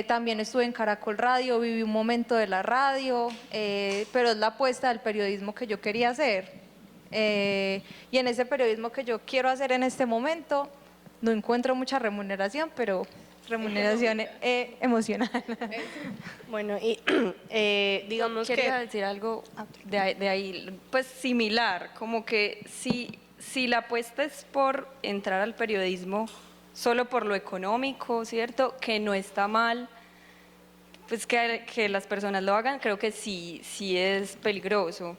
también estuve en Caracol Radio, viví un momento de la radio, pero es la apuesta del periodismo que yo quería hacer. Y en ese periodismo que yo quiero hacer en este momento, no encuentro mucha remuneración, pero remuneración emocional. Bueno, y digamos que... Quería decir algo de ahí, pues similar, como que si la apuesta es por entrar al periodismo solo por lo económico, ¿cierto? Que no está mal, pues que las personas lo hagan, creo que sí es peligroso.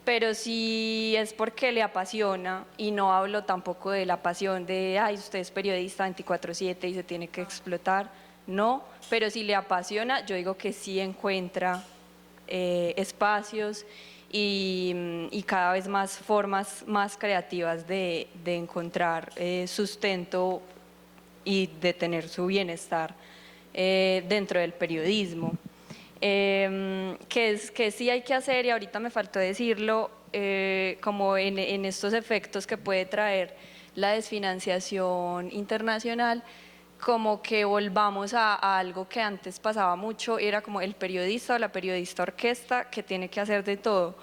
Pero si es porque le apasiona, y no hablo tampoco de la pasión de, ay, usted es periodista 24/7 y se tiene que explotar, no, pero si le apasiona, yo digo que sí encuentra espacios y cada vez más formas más creativas de encontrar sustento y de tener su bienestar dentro del periodismo. que sí hay que hacer, y ahorita me faltó decirlo, como en estos efectos que puede traer la desfinanciación internacional, como que volvamos a algo que antes pasaba mucho, era como el periodista o la periodista orquesta que tiene que hacer de todo.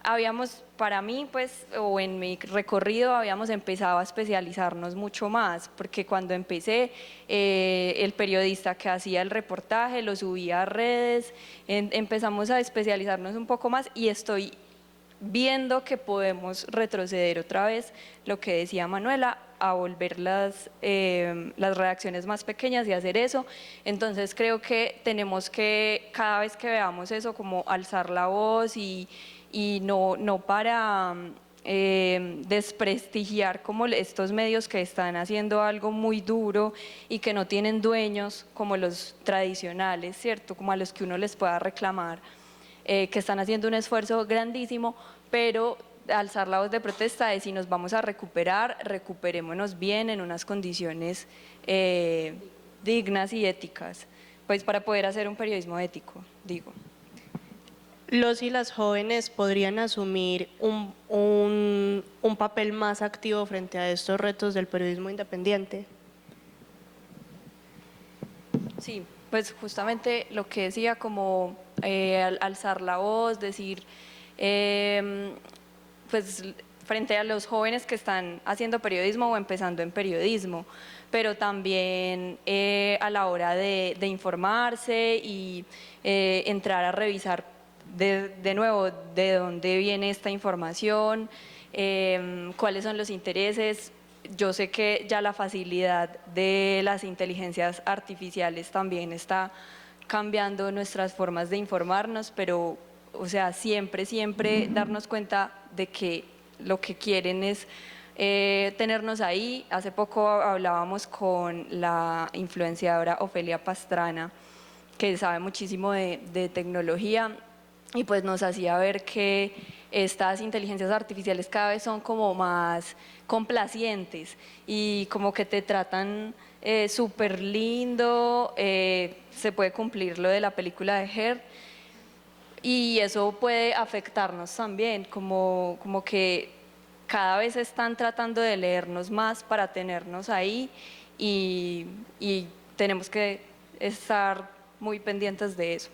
Habíamos, para mí, pues, o en mi recorrido, habíamos empezado a especializarnos mucho más, porque cuando empecé, el periodista que hacía el reportaje lo subía a redes, empezamos a especializarnos un poco más y estoy viendo que podemos retroceder otra vez, lo que decía Manuela, a volver las redacciones más pequeñas y hacer eso. Entonces creo que tenemos que, cada vez que veamos eso, como alzar la voz y no para desprestigiar como estos medios que están haciendo algo muy duro y que no tienen dueños como los tradicionales, ¿cierto? Como a los que uno les pueda reclamar, que están haciendo un esfuerzo grandísimo, pero alzar la voz de protesta es: si nos vamos a recuperar, recuperémonos bien en unas condiciones dignas y éticas, pues para poder hacer un periodismo ético, digo. Los y las jóvenes podrían asumir un papel más activo frente a estos retos del periodismo independiente. Sí, pues justamente lo que decía, como alzar la voz, decir, pues frente a los jóvenes que están haciendo periodismo o empezando en periodismo, pero también a la hora de informarse y entrar a revisar de nuevo de dónde viene esta información, cuáles son los intereses. Yo sé que ya la facilidad de las inteligencias artificiales también está cambiando nuestras formas de informarnos, pero, o sea, siempre darnos cuenta de que lo que quieren es tenernos ahí. Hace poco hablábamos con la influenciadora Ofelia Pastrana, que sabe muchísimo de tecnología, y pues nos hacía ver que estas inteligencias artificiales cada vez son como más complacientes y como que te tratan súper lindo. Se puede cumplir lo de la película de Her, y eso puede afectarnos también, como que cada vez están tratando de leernos más para tenernos ahí, y tenemos que estar muy pendientes de eso.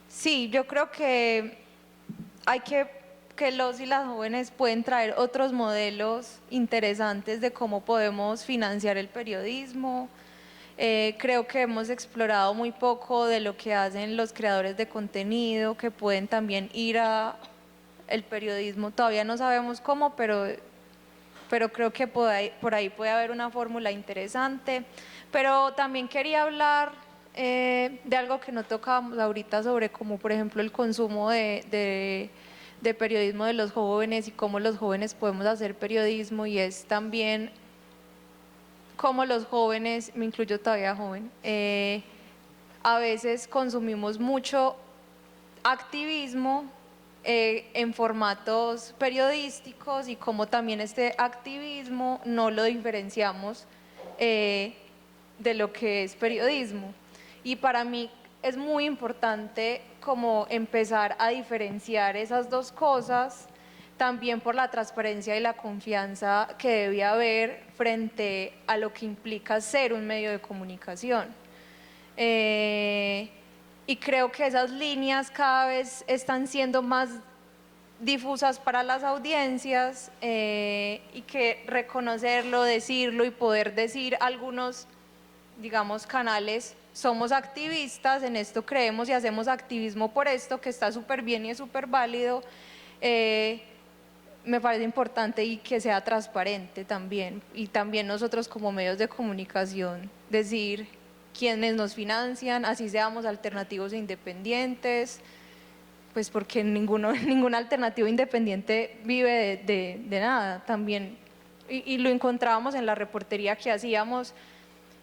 Sí, yo creo que hay que los y las jóvenes pueden traer otros modelos interesantes de cómo podemos financiar el periodismo. Creo que hemos explorado muy poco de lo que hacen los creadores de contenido, que pueden también ir a el periodismo. Todavía no sabemos cómo, pero creo que por ahí puede haber una fórmula interesante. Pero también quería hablar de algo que no tocábamos ahorita, sobre cómo, por ejemplo, el consumo de periodismo de los jóvenes y cómo los jóvenes podemos hacer periodismo, y es también cómo los jóvenes, me incluyo todavía joven, a veces consumimos mucho activismo en formatos periodísticos, y cómo también este activismo no lo diferenciamos de lo que es periodismo. Y para mí es muy importante como empezar a diferenciar esas dos cosas, también por la transparencia y la confianza que debe haber frente a lo que implica ser un medio de comunicación. Y creo que esas líneas cada vez están siendo más difusas para las audiencias, y que reconocerlo, decirlo y poder decir algunos, digamos, canales: somos activistas, en esto creemos y hacemos activismo por esto, que está súper bien y es súper válido, me parece importante, y que sea transparente también. Y también nosotros como medios de comunicación decir quiénes nos financian, así seamos alternativos e independientes, pues porque ningún alternativo independiente vive de nada también. Y lo encontrábamos en la reportería que hacíamos,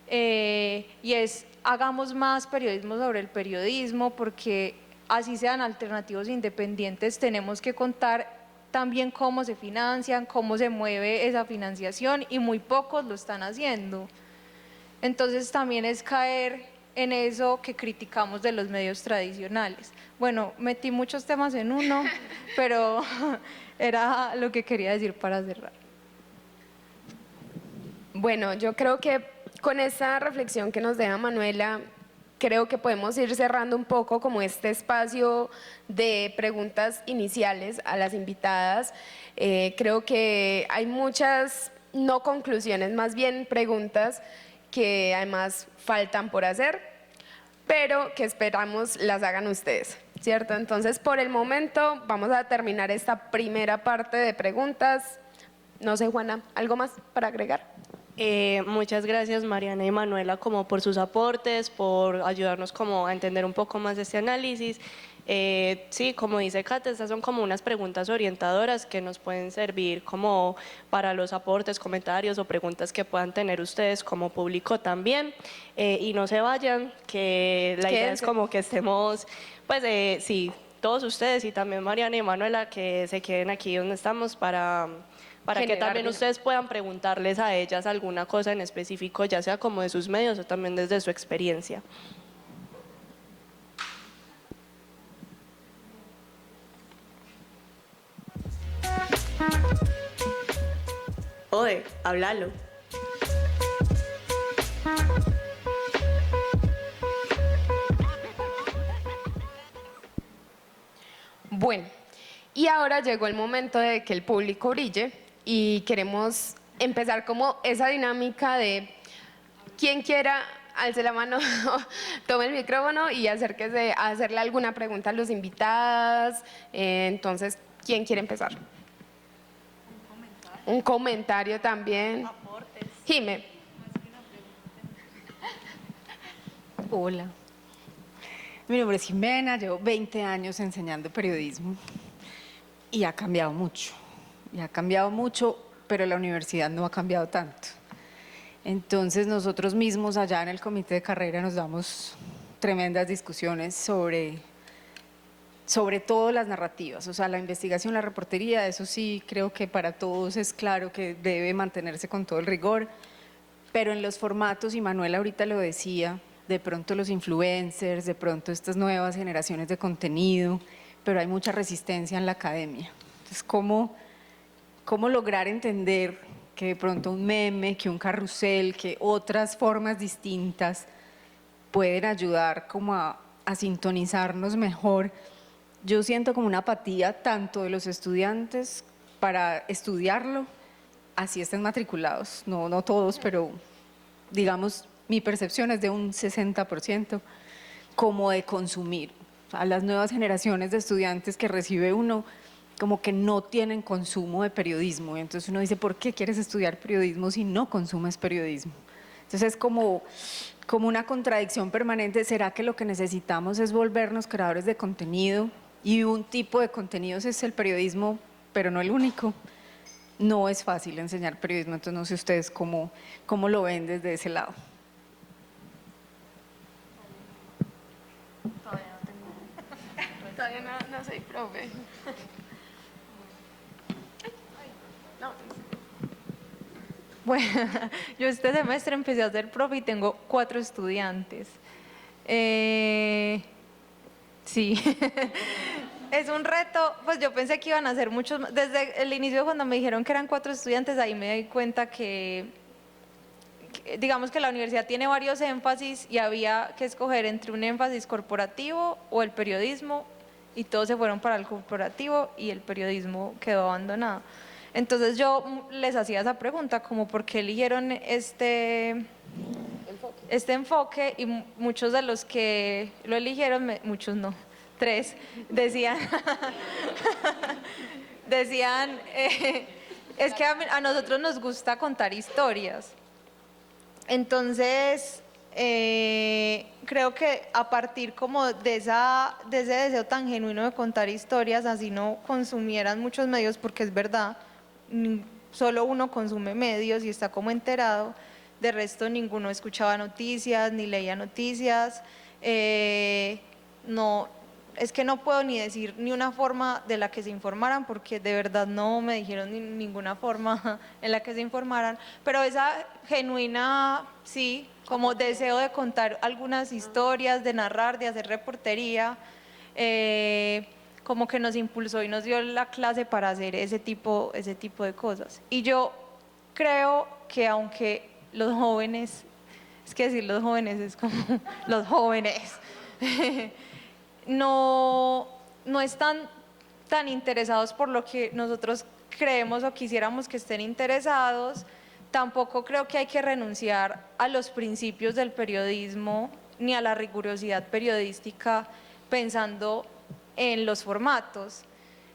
y es: hagamos más periodismo sobre el periodismo, porque así sean alternativos independientes, tenemos que contar también cómo se financian, cómo se mueve esa financiación y muy pocos lo están haciendo. Entonces también es caer en eso que criticamos de los medios tradicionales. Bueno, metí muchos temas en uno, pero era lo que quería decir para cerrar. Bueno, yo creo que con esta reflexión que nos deja Manuela, creo que podemos ir cerrando un poco como este espacio de preguntas iniciales a las invitadas. Creo que hay muchas, no conclusiones, más bien preguntas que además faltan por hacer, pero que esperamos las hagan ustedes, ¿cierto? Entonces, por el momento, vamos a terminar esta primera parte de preguntas. No sé, Juana, ¿algo más para agregar? Muchas gracias Mariana y Manuela como por sus aportes, por ayudarnos como a entender un poco más de este análisis. Sí, como dice Kate, estas son como unas preguntas orientadoras que nos pueden servir como para los aportes, comentarios o preguntas que puedan tener ustedes como público también. Y no se vayan, que la idea es como que estemos, pues sí, todos ustedes y también Mariana y Manuela que se queden aquí donde estamos para que también ustedes puedan preguntarles a ellas alguna cosa en específico, ya sea como de sus medios o también desde su experiencia. Oye, háblalo. Bueno, y ahora llegó el momento de que el público brille y queremos empezar como esa dinámica de quien quiera, alce la mano, tome el micrófono y acérquese a hacerle alguna pregunta a los invitados. Entonces, ¿quién quiere empezar? Un comentario también. Aportes. Jime. Hola. Mi nombre es Jimena, llevo 20 años enseñando periodismo y ha cambiado mucho, pero la universidad no ha cambiado tanto. Entonces nosotros mismos allá en el comité de carrera nos damos tremendas discusiones sobre todo las narrativas, o sea, la investigación, la reportería, eso sí creo que para todos es claro que debe mantenerse con todo el rigor, pero en los formatos, y Manuel ahorita lo decía, de pronto los influencers, de pronto estas nuevas generaciones de contenido, pero hay mucha resistencia en la academia. Entonces, ¿cómo lograr entender que de pronto un meme, que un carrusel, que otras formas distintas pueden ayudar como a sintonizarnos mejor? Yo siento como una apatía tanto de los estudiantes para estudiarlo, así estén matriculados, no todos, pero digamos mi percepción es de un 60%, como de consumir. A las nuevas generaciones de estudiantes que recibe uno, como que no tienen consumo de periodismo. Y entonces uno dice, ¿por qué quieres estudiar periodismo si no consumes periodismo? Entonces es como una contradicción permanente. ¿Será que lo que necesitamos es volvernos creadores de contenido? Y un tipo de contenidos es el periodismo, pero no el único. No es fácil enseñar periodismo, entonces no sé ustedes cómo lo ven desde ese lado. Todavía no soy profe. Bueno, yo este semestre empecé a ser profe y tengo 4 estudiantes. Sí, es un reto, pues yo pensé que iban a ser muchos, desde el inicio cuando me dijeron que eran 4 estudiantes, ahí me di cuenta que digamos que la universidad tiene varios énfasis y había que escoger entre un énfasis corporativo o el periodismo, y todos se fueron para el corporativo y el periodismo quedó abandonado. Entonces yo les hacía esa pregunta, como por qué eligieron este enfoque, y muchos de los que lo eligieron, muchos no, 3, decían, es que a nosotros nos gusta contar historias. Entonces, creo que a partir como de ese deseo tan genuino de contar historias, así no consumieran muchos medios, porque es verdad, solo uno consume medios y está como enterado, de resto ninguno escuchaba noticias ni leía noticias, no, es que no puedo ni decir ni una forma de la que se informaran, porque de verdad no me dijeron ninguna forma en la que se informaran, pero esa genuina, sí, como deseo de contar algunas historias, de narrar, de hacer reportería, como que nos impulsó y nos dio la clase para hacer ese tipo de cosas. Y yo creo que aunque los jóvenes, es que decir los jóvenes es como los jóvenes, no están tan interesados por lo que nosotros creemos o quisiéramos que estén interesados, tampoco creo que hay que renunciar a los principios del periodismo ni a la rigurosidad periodística pensando en los formatos.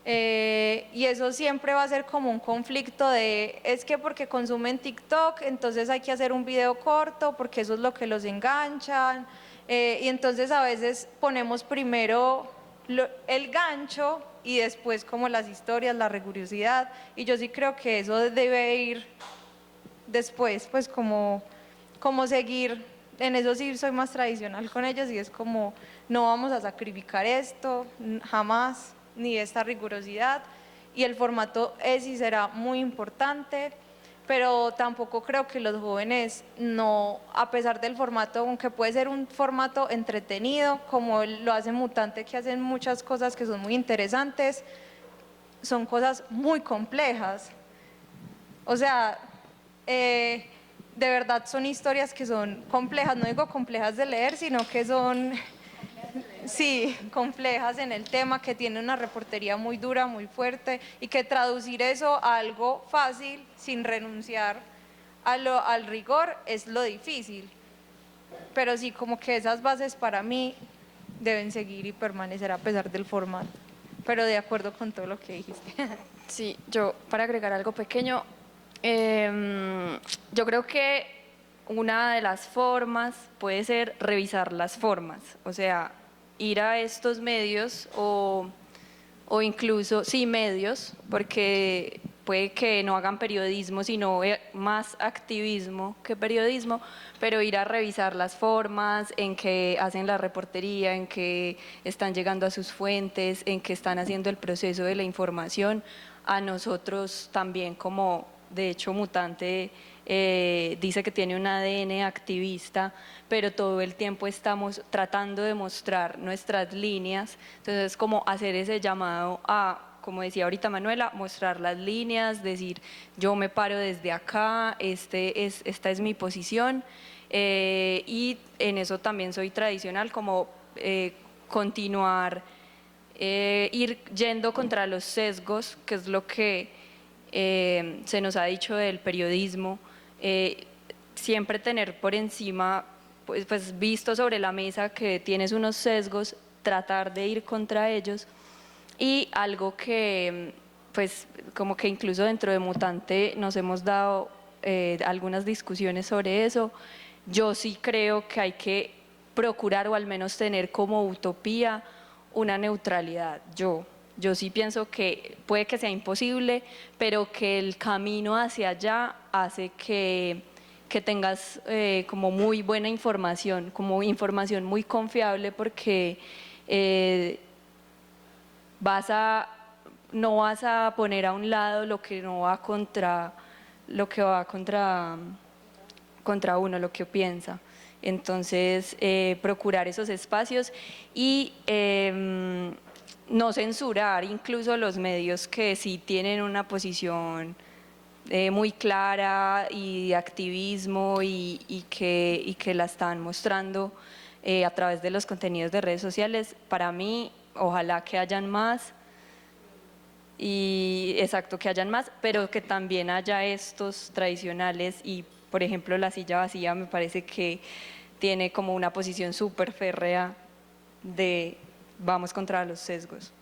Y eso siempre va a ser como un conflicto de, es que porque consumen TikTok, entonces hay que hacer un video corto, porque eso es lo que los enganchan, y entonces a veces ponemos primero el gancho y después como las historias, la rigurosidad, y yo sí creo que eso debe ir después, pues como seguir, en eso sí soy más tradicional con ellos y es como, no vamos a sacrificar esto, jamás, ni esta rigurosidad, y el formato es y será muy importante, pero tampoco creo que los jóvenes no, a pesar del formato, aunque puede ser un formato entretenido, como lo hace Mutante, que hacen muchas cosas que son muy interesantes, son cosas muy complejas. O sea, de verdad son historias que son complejas, no digo complejas de leer, sino que son, sí, complejas en el tema, que tienen una reportería muy dura, muy fuerte, y que traducir eso a algo fácil, sin renunciar al rigor, es lo difícil. Pero sí, como que esas bases para mí deben seguir y permanecer a pesar del formato. Pero de acuerdo con todo lo que dijiste. Sí, yo para agregar algo pequeño, yo creo que una de las formas puede ser revisar las formas, o sea, ir a estos medios o incluso, sí, medios, porque puede que no hagan periodismo, sino más activismo que periodismo, pero ir a revisar las formas en que hacen la reportería, en que están llegando a sus fuentes, en que están haciendo el proceso de la información, a nosotros también como, de hecho, Mutante dice que tiene un ADN activista, pero todo el tiempo estamos tratando de mostrar nuestras líneas, entonces como hacer ese llamado a, como decía ahorita Manuela, mostrar las líneas, decir yo me paro desde acá, esta es mi posición, y en eso también soy tradicional, como continuar, ir yendo contra los sesgos, que es lo que se nos ha dicho del periodismo, siempre tener por encima, pues visto sobre la mesa que tienes unos sesgos, tratar de ir contra ellos. Y algo que pues como que incluso dentro de Mutante nos hemos dado algunas discusiones sobre eso, yo sí creo que hay que procurar o al menos tener como utopía una neutralidad. Yo sí pienso que puede que sea imposible, pero que el camino hacia allá hace que tengas como muy buena información, como información muy confiable, porque no vas a poner a un lado lo que no va contra uno, lo que piensa. Entonces, procurar esos espacios y no censurar incluso los medios que sí tienen una posición muy clara y de activismo y que la están mostrando a través de los contenidos de redes sociales. Para mí, ojalá que hayan más, que hayan más, pero que también haya estos tradicionales y, por ejemplo, La Silla Vacía me parece que tiene como una posición súper férrea de vamos contra los sesgos.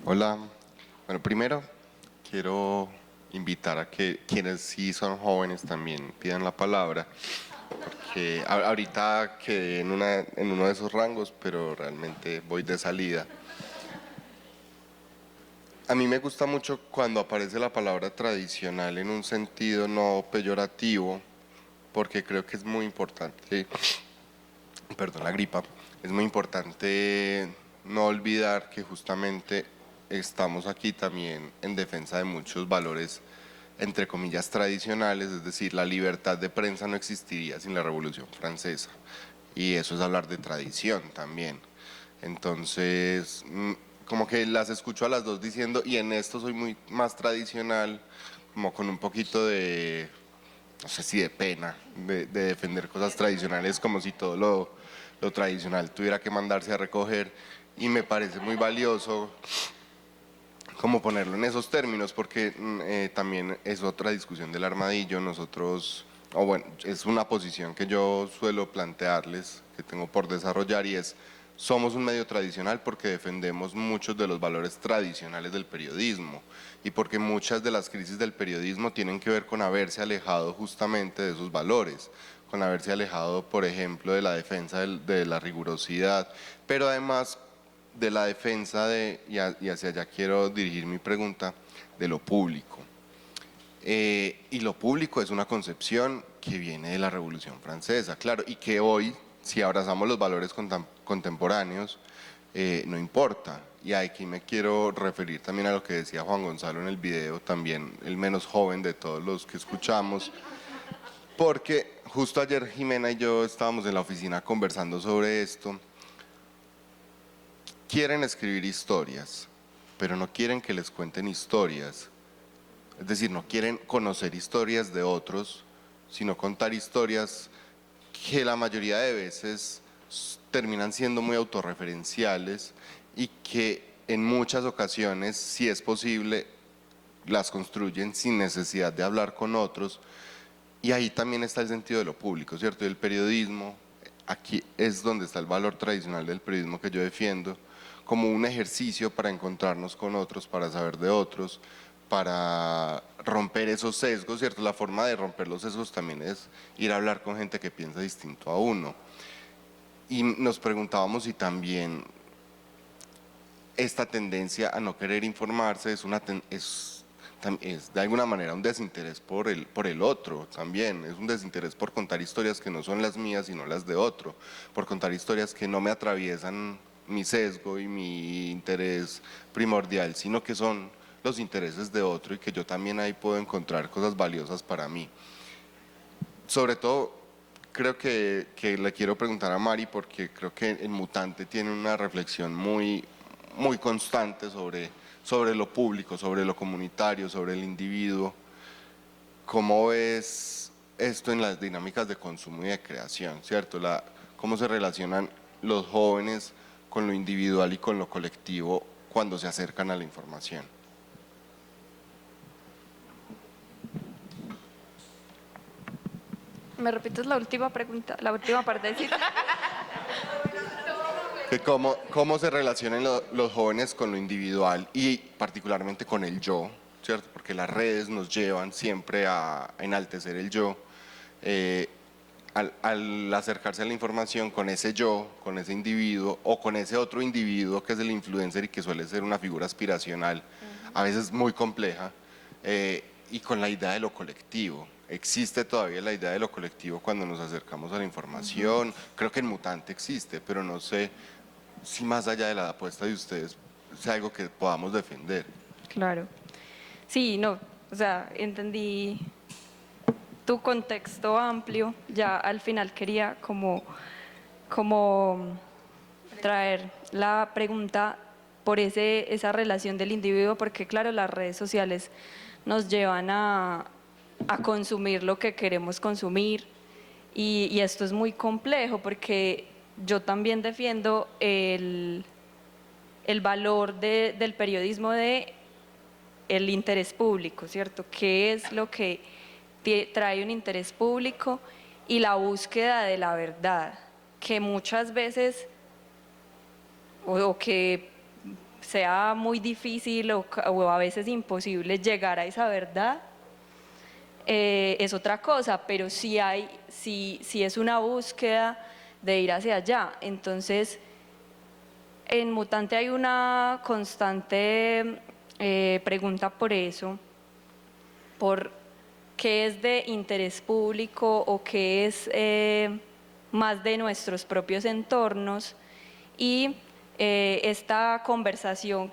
Hola, bueno, primero quiero invitar a que quienes sí son jóvenes también pidan la palabra, porque ahorita quedé en uno de esos rangos, pero realmente voy de salida. A mí me gusta mucho cuando aparece la palabra tradicional en un sentido no peyorativo, porque creo que es muy importante, perdón la gripa, es muy importante no olvidar que justamente estamos aquí también en defensa de muchos valores, entre comillas, tradicionales, es decir, la libertad de prensa no existiría sin la Revolución Francesa, y eso es hablar de tradición también. Entonces, como que las escucho a las dos diciendo, y en esto soy muy más tradicional, como con un poquito de, no sé si de pena, de defender cosas tradicionales, como si todo lo tradicional tuviera que mandarse a recoger, y me parece muy valioso como ponerlo en esos términos, porque también es otra discusión del armadillo. Nosotros, o bueno, es una posición que yo suelo plantearles, que tengo por desarrollar, y es: somos un medio tradicional porque defendemos muchos de los valores tradicionales del periodismo, y porque muchas de las crisis del periodismo tienen que ver con haberse alejado justamente de esos valores, con haberse alejado, por ejemplo, de la defensa de la rigurosidad, pero además de la defensa de, y hacia allá quiero dirigir mi pregunta, de lo público. Y lo público es una concepción que viene de la Revolución Francesa, claro, y que hoy, si abrazamos los valores contemporáneos, no importa. Y aquí me quiero referir también a lo que decía Juan Gonzalo en el video, también el menos joven de todos los que escuchamos, porque justo ayer Jimena y yo estábamos en la oficina conversando sobre esto. Quieren escribir historias, pero no quieren que les cuenten historias. Es decir, no quieren conocer historias de otros, sino contar historias que la mayoría de veces terminan siendo muy autorreferenciales y que en muchas ocasiones, si es posible, las construyen sin necesidad de hablar con otros. Y ahí también está el sentido de lo público, ¿cierto? El periodismo, aquí es donde está el valor tradicional del periodismo que yo defiendo, como un ejercicio para encontrarnos con otros, para saber de otros, para romper esos sesgos, ¿cierto? La forma de romper los sesgos también es ir a hablar con gente que piensa distinto a uno. Y nos preguntábamos si también esta tendencia a no querer informarse es de alguna manera un desinterés por el otro también, es un desinterés por contar historias que no son las mías sino las de otro, por contar historias que no me atraviesan mi sesgo y mi interés primordial, sino que son los intereses de otro, y que yo también ahí puedo encontrar cosas valiosas para mí. Sobre todo, creo que le quiero preguntar a Mari, porque creo que en Mutante tiene una reflexión muy constante sobre lo público, sobre lo comunitario, sobre el individuo. ¿Cómo ves esto en las dinámicas de consumo y de creación, ¿cierto? ¿Cómo se relacionan los jóvenes con lo individual y con lo colectivo cuando se acercan a la información? ¿Me repites la última pregunta, la última parte? ¿Cómo se relacionan los jóvenes con lo individual y particularmente con el yo, ¿cierto? Porque las redes nos llevan siempre a enaltecer el yo. Al acercarse a la información con ese yo, con ese individuo o con ese otro individuo que es el influencer y que suele ser una figura aspiracional, a veces muy compleja, y con la idea de lo colectivo. ¿Existe todavía la idea de lo colectivo cuando nos acercamos a la información? Creo que en Mutante existe, pero no sé si más allá de la apuesta de ustedes sea algo que podamos defender. Claro. Sí, no, o sea, entendí tu contexto amplio. Ya al final quería como traer la pregunta por esa relación del individuo, porque claro, las redes sociales nos llevan a consumir lo que queremos consumir, y esto es muy complejo porque yo también defiendo el valor del periodismo, el interés público, ¿cierto? ¿Qué es lo que trae un interés público? Y la búsqueda de la verdad, que muchas veces, o que sea muy difícil o a veces imposible llegar a esa verdad, es otra cosa, pero sí es una búsqueda de ir hacia allá. Entonces, en Mutante hay una constante pregunta por eso, por qué es de interés público o qué es más de nuestros propios entornos, y esta conversación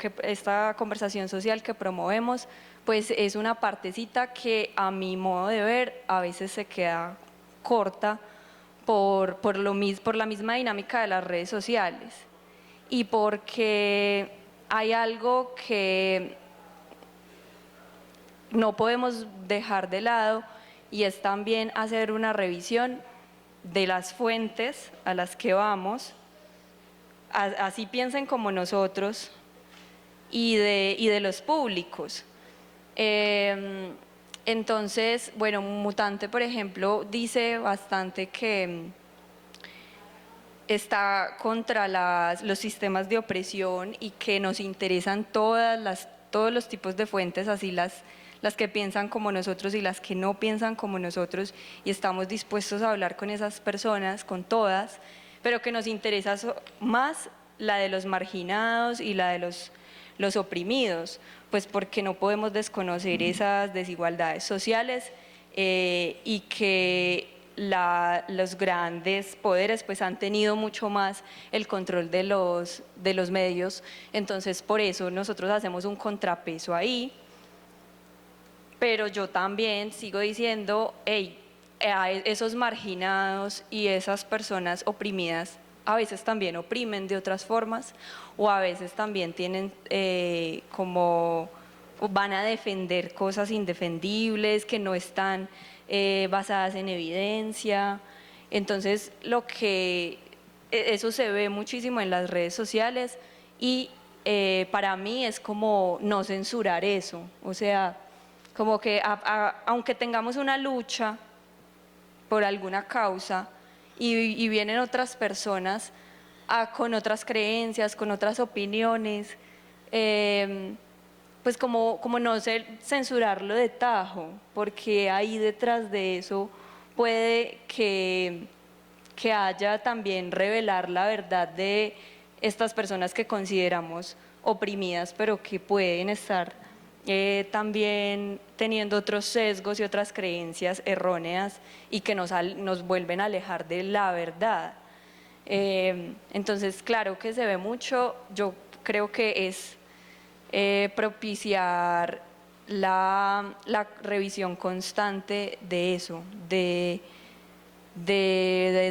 social que promovemos, pues es una partecita que a mi modo de ver a veces se queda corta por la misma dinámica de las redes sociales y porque hay algo que no podemos dejar de lado y es también hacer una revisión de las fuentes a las que vamos, así piensen como nosotros, y de los públicos. Entonces, bueno, Mutante, por ejemplo, dice bastante que está contra los sistemas de opresión y que nos interesan todos los tipos de fuentes, así las que piensan como nosotros y las que no piensan como nosotros, y estamos dispuestos a hablar con esas personas, con todas, pero que nos interesa más la de los marginados y la de los oprimidos, pues porque no podemos desconocer esas desigualdades sociales y que los grandes poderes pues han tenido mucho más el control de los medios. Entonces por eso nosotros hacemos un contrapeso ahí, pero yo también sigo diciendo, esos marginados y esas personas oprimidas a veces también oprimen de otras formas, o a veces también tienen van a defender cosas indefendibles que no están basadas en evidencia. Entonces eso se ve muchísimo en las redes sociales y para mí es como no censurar eso, o sea, como que aunque tengamos una lucha por alguna causa y vienen otras personas con otras creencias, con otras opiniones, pues como no censurarlo de tajo, porque ahí detrás de eso puede que haya también revelar la verdad de estas personas que consideramos oprimidas, pero que pueden estar también teniendo otros sesgos y otras creencias erróneas y que nos vuelven a alejar de la verdad. Entonces, claro que se ve mucho. Yo creo que es propiciar la revisión constante de eso, de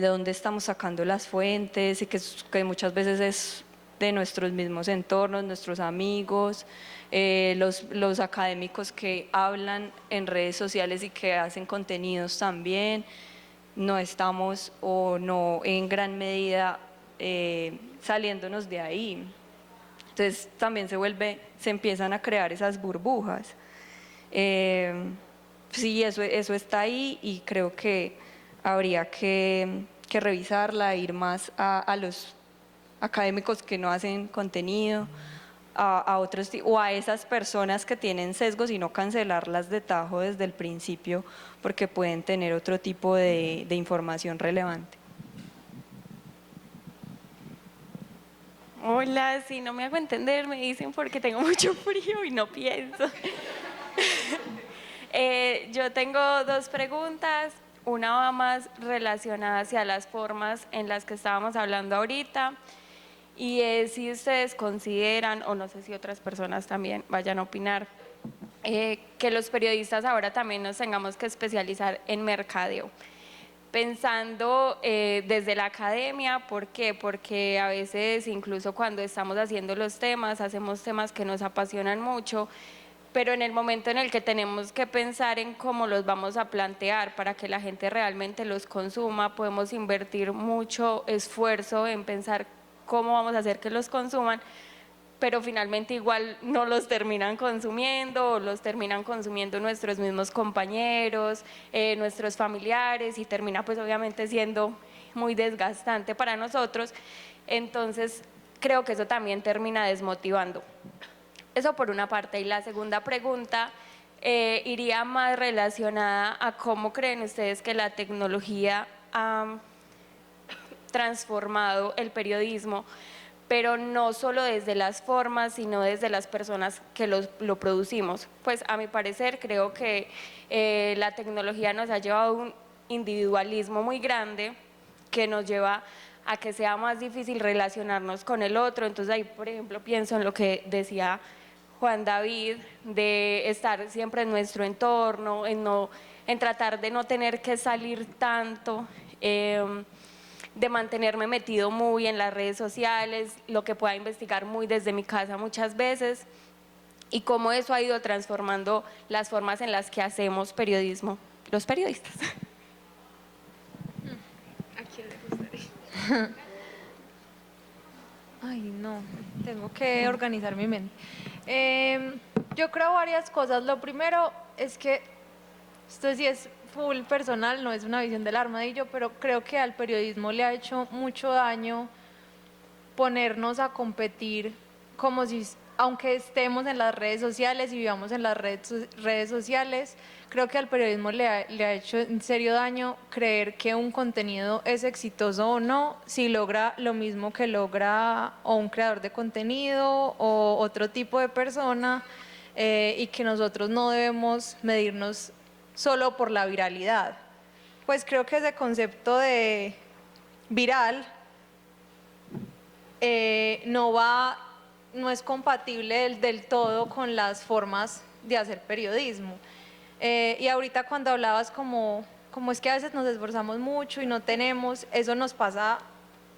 dónde estamos sacando las fuentes, y que muchas veces es de nuestros mismos entornos, nuestros amigos, los académicos que hablan en redes sociales y que hacen contenidos también. No estamos o no en gran medida saliéndonos de ahí. Entonces también se empiezan a crear esas burbujas. Sí, eso está ahí y creo que habría que revisarla, ir más a los académicos que no hacen contenido, a otros, o a esas personas que tienen sesgos y no cancelarlas de tajo desde el principio, porque pueden tener otro tipo de información relevante. Hola, si no me hago entender me dicen porque tengo mucho frío y no pienso. Yo tengo dos preguntas. Una va más relacionada hacia las formas en las que estábamos hablando ahorita, y es si ustedes consideran, o no sé si otras personas también vayan a opinar, que los periodistas ahora también nos tengamos que especializar en mercadeo. Pensando desde la academia, ¿por qué? Porque a veces incluso cuando estamos haciendo los temas, hacemos temas que nos apasionan mucho, pero en el momento en el que tenemos que pensar en cómo los vamos a plantear para que la gente realmente los consuma, podemos invertir mucho esfuerzo en pensar cómo vamos a hacer que los consuman, pero finalmente igual no los terminan consumiendo, o los terminan consumiendo nuestros mismos compañeros, nuestros familiares, y termina pues obviamente siendo muy desgastante para nosotros. Entonces creo que eso también termina desmotivando. Eso por una parte. Y la segunda pregunta iría más relacionada a cómo creen ustedes que la tecnología ha transformado el periodismo, pero no solo desde las formas, sino desde las personas que lo producimos. Pues a mi parecer creo que la tecnología nos ha llevado a un individualismo muy grande que nos lleva a que sea más difícil relacionarnos con el otro. Entonces ahí, por ejemplo, pienso en lo que decía Juan David, de estar siempre en nuestro entorno, en tratar de no tener que salir tanto, de mantenerme metido muy en las redes sociales, lo que pueda investigar muy desde mi casa muchas veces, y cómo eso ha ido transformando las formas en las que hacemos periodismo, los periodistas. ¿A quién le gustaría? Ay, no, tengo que organizar mi mente. Yo creo varias cosas. Lo primero es que, esto sí es full personal, no es una visión del armadillo, pero creo que al periodismo le ha hecho mucho daño ponernos a competir como si, aunque estemos en las redes sociales y vivamos en las redes sociales, creo que al periodismo le ha hecho en serio daño creer que un contenido es exitoso o no si logra lo mismo que logra o un creador de contenido o otro tipo de persona, y que nosotros no debemos medirnos solo por la viralidad. Pues creo que ese concepto de viral no es compatible del todo con las formas de hacer periodismo. Y ahorita cuando hablabas como es que a veces nos esforzamos mucho y no tenemos, eso nos pasa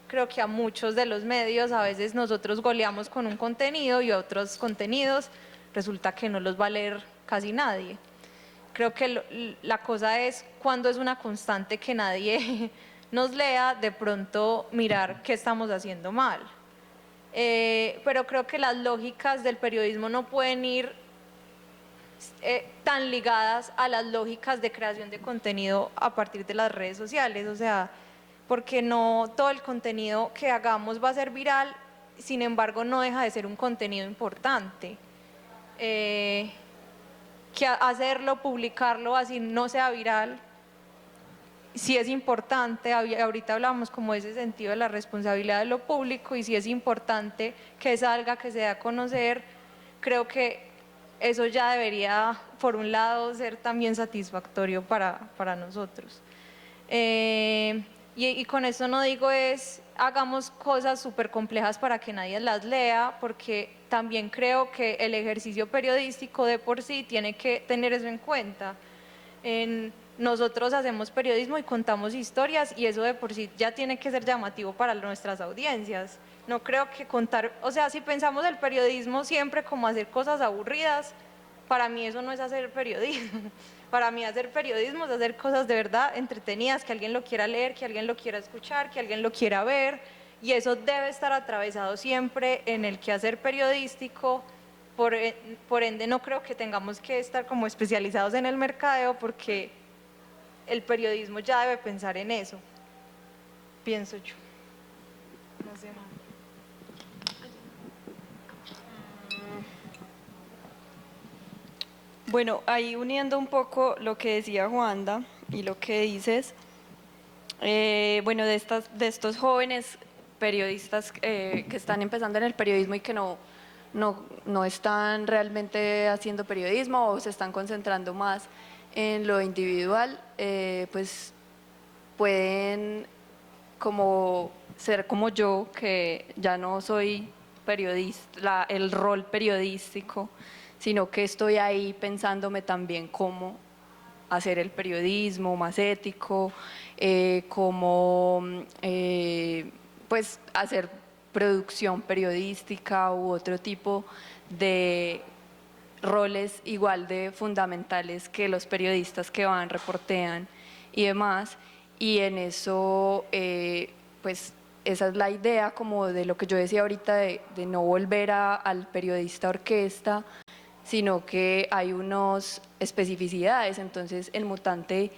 creo que a muchos de los medios. A veces nosotros goleamos con un contenido y otros contenidos resulta que no los va a leer casi nadie. Creo que la cosa es cuando es una constante que nadie nos lea, de pronto mirar qué estamos haciendo mal. Pero creo que las lógicas del periodismo no pueden ir tan ligadas a las lógicas de creación de contenido a partir de las redes sociales, o sea, porque no todo el contenido que hagamos va a ser viral, sin embargo no deja de ser un contenido importante. Que hacerlo, publicarlo así no sea viral, sí es importante. Ahorita hablamos como de ese sentido de la responsabilidad de lo público, y sí es importante que salga, que se dé a conocer. Creo que eso ya debería, por un lado, ser también satisfactorio para nosotros. Y con esto no digo hagamos cosas súper complejas para que nadie las lea, porque también creo que el ejercicio periodístico de por sí tiene que tener eso en cuenta. Nosotros hacemos periodismo y contamos historias, y eso de por sí ya tiene que ser llamativo para nuestras audiencias. No creo que contar, o sea, si pensamos el periodismo siempre como hacer cosas aburridas, para mí eso no es hacer periodismo. Para mí hacer periodismo es hacer cosas de verdad entretenidas, que alguien lo quiera leer, que alguien lo quiera escuchar, que alguien lo quiera ver, y eso debe estar atravesado siempre en el quehacer periodístico. Por ende, no creo que tengamos que estar como especializados en el mercadeo, porque el periodismo ya debe pensar en eso, pienso yo. No sé. Bueno, ahí uniendo un poco lo que decía Juanda y lo que dices, bueno, de estos jóvenes periodistas que están empezando en el periodismo y que no están realmente haciendo periodismo o se están concentrando más en lo individual, pues pueden como ser como yo, que ya no soy periodista, el rol periodístico, sino que estoy ahí pensándome también cómo hacer el periodismo más ético, cómo pues hacer producción periodística u otro tipo de roles igual de fundamentales que los periodistas que van, reportean y demás. Y en eso, pues esa es la idea como de lo que yo decía ahorita, de no volver al periodista orquesta, sino que hay unas especificidades. Entonces, en Mutante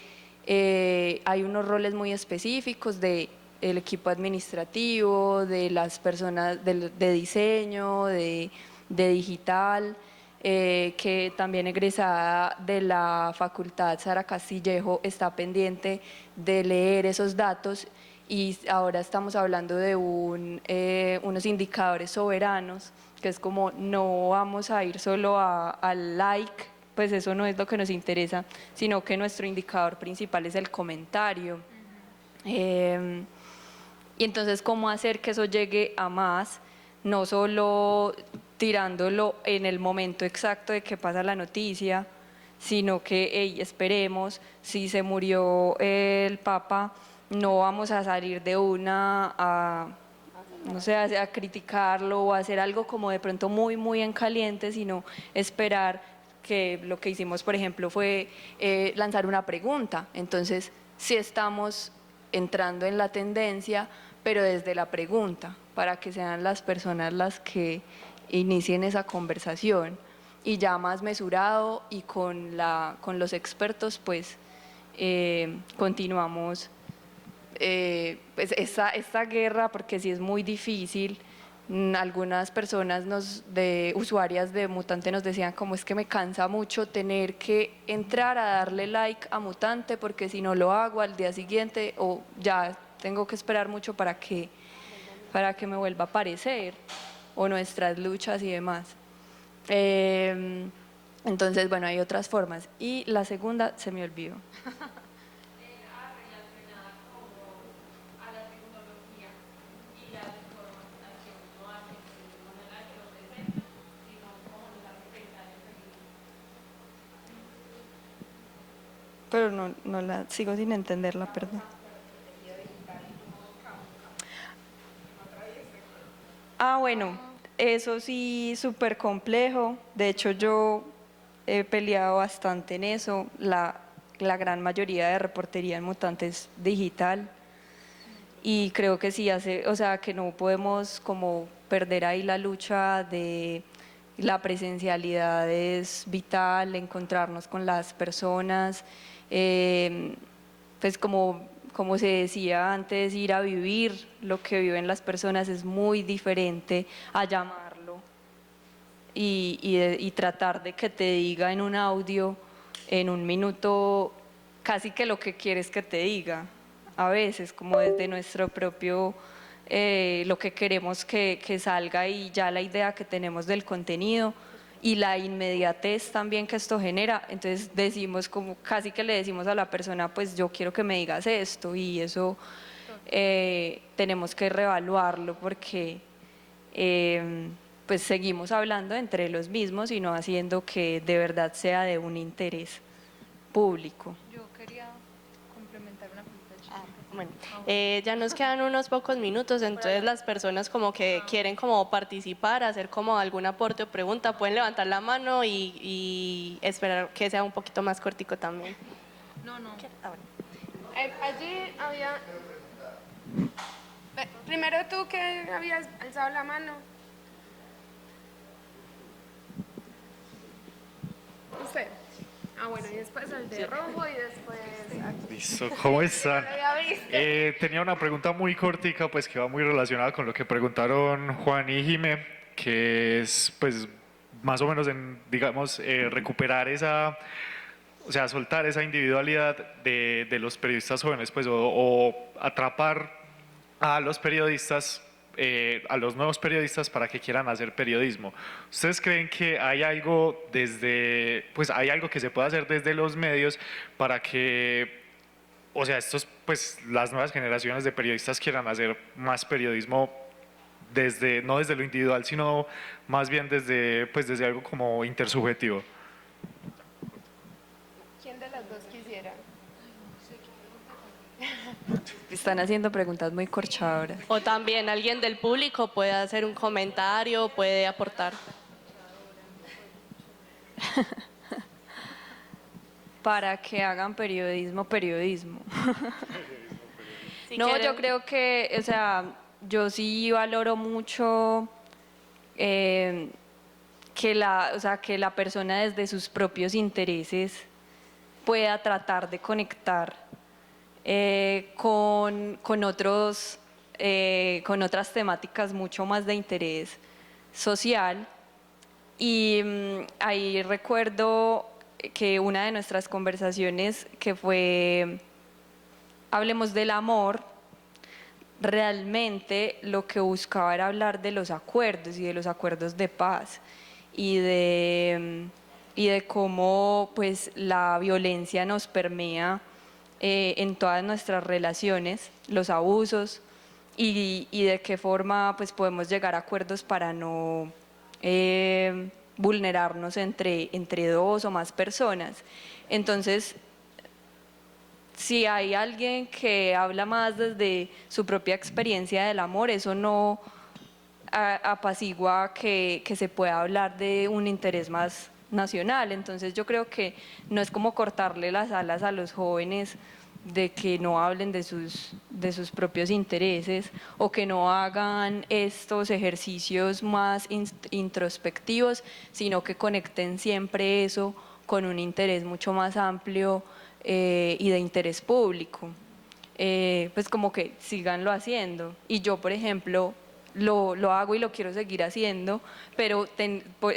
hay unos roles muy específicos del equipo administrativo, de las personas de diseño, de digital, que también egresada de la Facultad Sara Castillejo está pendiente de leer esos datos, y ahora estamos hablando de unos indicadores soberanos, que es como no vamos a ir solo al like, pues eso no es lo que nos interesa, sino que nuestro indicador principal es el comentario. Y entonces, ¿cómo hacer que eso llegue a más? No solo tirándolo en el momento exacto de que pasa la noticia, sino que, hey, esperemos, si se murió el Papa, no vamos a salir de una a, no sé, a criticarlo o a hacer algo como de pronto muy, muy en caliente, sino esperar que lo que hicimos, por ejemplo, fue lanzar una pregunta. Entonces, sí estamos entrando en la tendencia, pero desde la pregunta, para que sean las personas las que inicien esa conversación, y ya más mesurado y con los expertos, pues continuamos pues esta guerra, porque sí es muy difícil. Algunas personas usuarias de Mutante nos decían como es que me cansa mucho tener que entrar a darle like a Mutante, porque si no lo hago al día siguiente o ya tengo que esperar mucho para que me vuelva a aparecer, o nuestras luchas y demás. Entonces, bueno, hay otras formas. Y la segunda se me olvidó. Pero no la sigo sin entenderla, perdón. Bueno, eso sí, súper complejo. De hecho, yo he peleado bastante en eso. La gran mayoría de reportería en Mutante es digital. Y creo que sí o sea, que no podemos como perder ahí la lucha de la presencialidad. Es vital, encontrarnos con las personas. Pues como se decía antes, ir a vivir lo que viven las personas es muy diferente a llamarlo y tratar de que te diga en un audio, en un minuto, casi que lo que quieres que te diga. A veces, como desde nuestro propio, lo que queremos que salga, y ya la idea que tenemos del contenido y la inmediatez también que esto genera. Entonces decimos, como casi que le decimos a la persona, pues yo quiero que me digas esto, y eso tenemos que reevaluarlo, porque pues seguimos hablando entre los mismos y no haciendo que de verdad sea de un interés público. Yo quería complementar una pregunta chiquita. Bueno, ya nos quedan unos pocos minutos, entonces las personas como que quieren como participar, hacer como algún aporte o pregunta, pueden levantar la mano y esperar que sea un poquito más cortico también. No. Allí había... Primero tú, que habías alzado la mano. Usted. Bueno, y después el de rojo y después... Listo, ¿cómo están? Tenía una pregunta muy cortica, pues que va muy relacionada con lo que preguntaron Juan y Jimé, que es pues más o menos digamos, recuperar o sea, soltar esa individualidad de los periodistas jóvenes, pues, o atrapar a los periodistas, a los nuevos periodistas, para que quieran hacer periodismo. ¿Ustedes creen que hay algo hay algo que se puede hacer desde los medios para que, o sea, las nuevas generaciones de periodistas quieran hacer más periodismo no desde lo individual, sino más bien desde algo como intersubjetivo? ¿Quién de las dos quisiera? Están haciendo preguntas muy corchadoras. O también alguien del público puede hacer un comentario, puede aportar. Para que hagan periodismo. Si No, quieren. yo creo que, o sea, yo sí valoro mucho que la persona desde sus propios intereses pueda tratar de conectar con otras temáticas mucho más de interés social. Y ahí recuerdo que una de nuestras conversaciones, que fue Hablemos del Amor, realmente lo que buscaba era hablar de los acuerdos y de los acuerdos de paz, y de cómo pues la violencia nos permea en todas nuestras relaciones, los abusos, y de qué forma pues, podemos llegar a acuerdos para no vulnerarnos entre dos o más personas. Entonces, si hay alguien que habla más desde su propia experiencia del amor, eso no apacigua que se pueda hablar de un interés más nacional. Entonces yo creo que no es como cortarle las alas a los jóvenes de que no hablen de sus propios intereses o que no hagan estos ejercicios más introspectivos, sino que conecten siempre eso con un interés mucho más amplio y de interés público. Pues como que síganlo haciendo. Y yo, por ejemplo, lo hago y lo quiero seguir haciendo, pero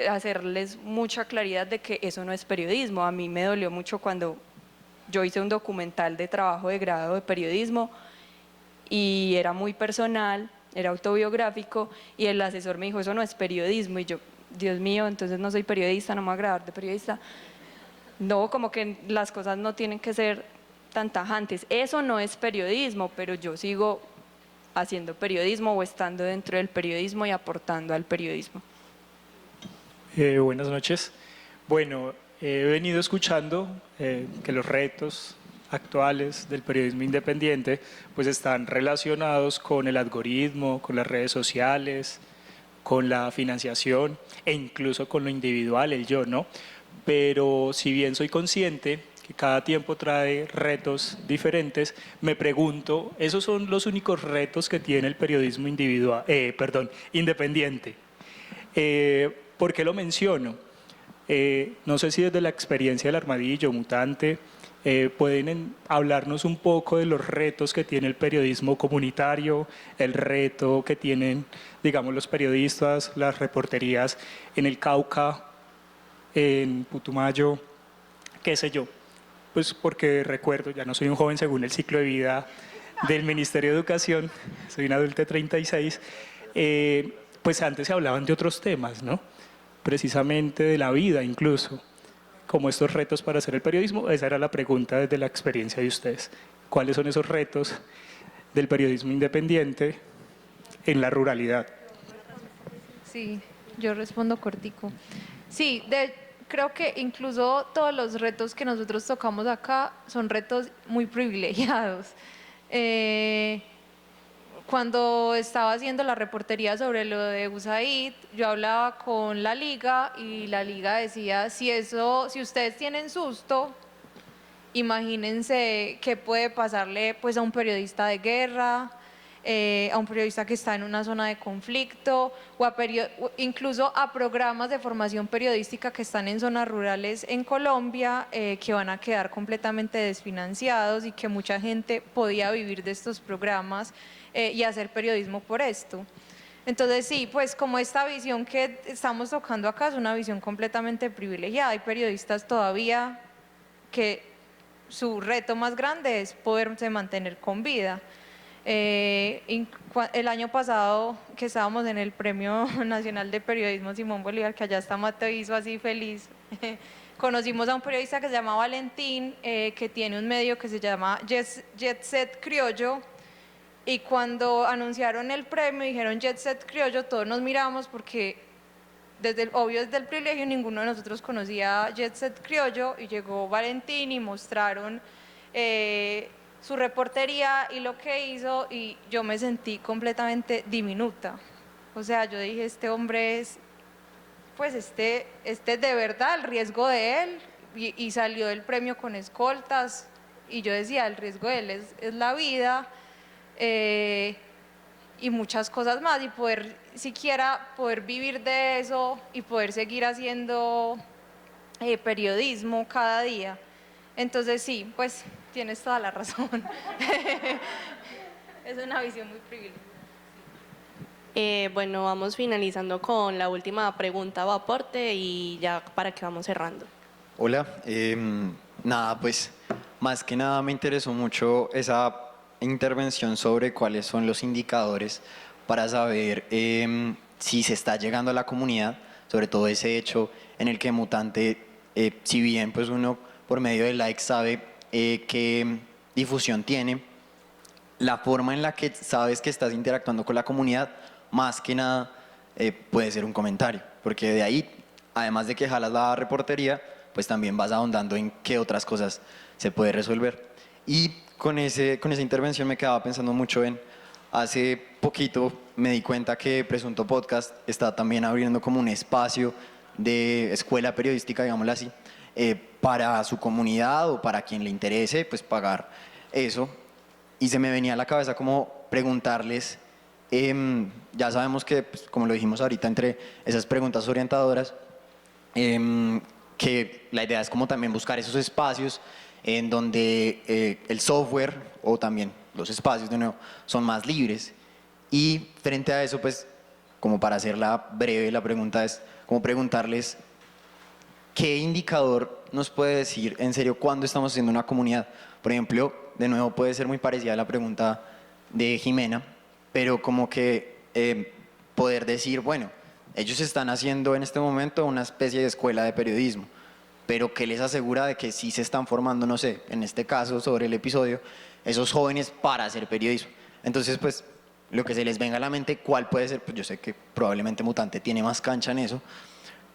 hacerles mucha claridad de que eso no es periodismo. A mí me dolió mucho cuando yo hice un documental de trabajo de grado de periodismo y era muy personal, era autobiográfico, y el asesor me dijo, eso no es periodismo. Y yo, Dios mío, entonces no soy periodista, no me voy a graduar de periodista. No, como que las cosas no tienen que ser tan tajantes. Eso no es periodismo, pero yo sigo haciendo periodismo o estando dentro del periodismo y aportando al periodismo. Buenas noches. Bueno, he venido escuchando que los retos actuales del periodismo independiente pues están relacionados con el algoritmo, con las redes sociales, con la financiación e incluso con lo individual, el yo, ¿no? Pero si bien soy consciente que cada tiempo trae retos diferentes, me pregunto, ¿esos son los únicos retos que tiene el periodismo independiente? ¿Por qué lo menciono? No sé si desde la experiencia del Armadillo, Mutante, pueden hablarnos un poco de los retos que tiene el periodismo comunitario, el reto que tienen, digamos, los periodistas, las reporterías en el Cauca, en Putumayo, qué sé yo. Pues porque recuerdo, ya no soy un joven según el ciclo de vida del Ministerio de Educación, soy un adulto de 36, pues antes se hablaban de otros temas, ¿no? Precisamente de la vida incluso, como estos retos para hacer el periodismo. Esa era la pregunta desde la experiencia de ustedes. ¿Cuáles son esos retos del periodismo independiente en la ruralidad? Sí, yo respondo cortico. Sí, creo que incluso todos los retos que nosotros tocamos acá son retos muy privilegiados. Cuando estaba haciendo la reportería sobre lo de USAID, yo hablaba con la liga y la liga decía, si ustedes tienen susto, imagínense qué puede pasarle pues, a un periodista de guerra, a un periodista que está en una zona de conflicto o incluso a programas de formación periodística que están en zonas rurales en Colombia que van a quedar completamente desfinanciados y que mucha gente podía vivir de estos programas y hacer periodismo por esto. Entonces sí, pues como esta visión que estamos tocando acá es una visión completamente privilegiada. Hay periodistas todavía que su reto más grande es poderse mantener con vida. El año pasado que estábamos en el Premio Nacional de Periodismo Simón Bolívar, que allá está Mateo, hizo así feliz, conocimos a un periodista que se llama Valentín, que tiene un medio que se llama Jet Set Criollo, y cuando anunciaron el premio dijeron Jet Set Criollo, todos nos miramos porque desde el privilegio ninguno de nosotros conocía Jet Set Criollo, y llegó Valentín y mostraron su reportería y lo que hizo, y yo me sentí completamente diminuta. O sea, yo dije, este hombre es, pues este de verdad, el riesgo de él, y salió del premio con escoltas, y yo decía, el riesgo de él es la vida, y muchas cosas más, y poder vivir de eso y poder seguir haciendo periodismo cada día. Entonces sí, pues tienes toda la razón. Es una visión muy privilegiada. Bueno, vamos finalizando con la última pregunta o aporte y ya para que vamos cerrando. Hola, nada, pues más que nada me interesó mucho esa intervención sobre cuáles son los indicadores para saber si se está llegando a la comunidad, sobre todo ese hecho en el que Mutante, si bien pues uno por medio de likes sabe qué difusión tiene, la forma en la que sabes que estás interactuando con la comunidad, más que nada puede ser un comentario, porque de ahí, además de que jalas la reportería, pues también vas ahondando en qué otras cosas se puede resolver. Y con esa intervención me quedaba pensando mucho en, hace poquito me di cuenta que Presunto Podcast está también abriendo como un espacio de escuela periodística, digámoslo así, para su comunidad o para quien le interese, pues pagar eso. Y se me venía a la cabeza como preguntarles, ya sabemos que, pues, como lo dijimos ahorita, entre esas preguntas orientadoras, que la idea es como también buscar esos espacios en donde el software o también los espacios de nuevo son más libres. Y frente a eso, pues, como para hacerla breve, la pregunta es como preguntarles qué indicador nos puede decir en serio cuándo estamos haciendo una comunidad. Por ejemplo, de nuevo puede ser muy parecida a la pregunta de Jimena, pero como que poder decir, bueno, ellos están haciendo en este momento una especie de escuela de periodismo, pero ¿qué les asegura de que sí se están formando, no sé, en este caso sobre el episodio, esos jóvenes para hacer periodismo? Entonces, pues, lo que se les venga a la mente, ¿cuál puede ser? Pues yo sé que probablemente Mutante tiene más cancha en eso,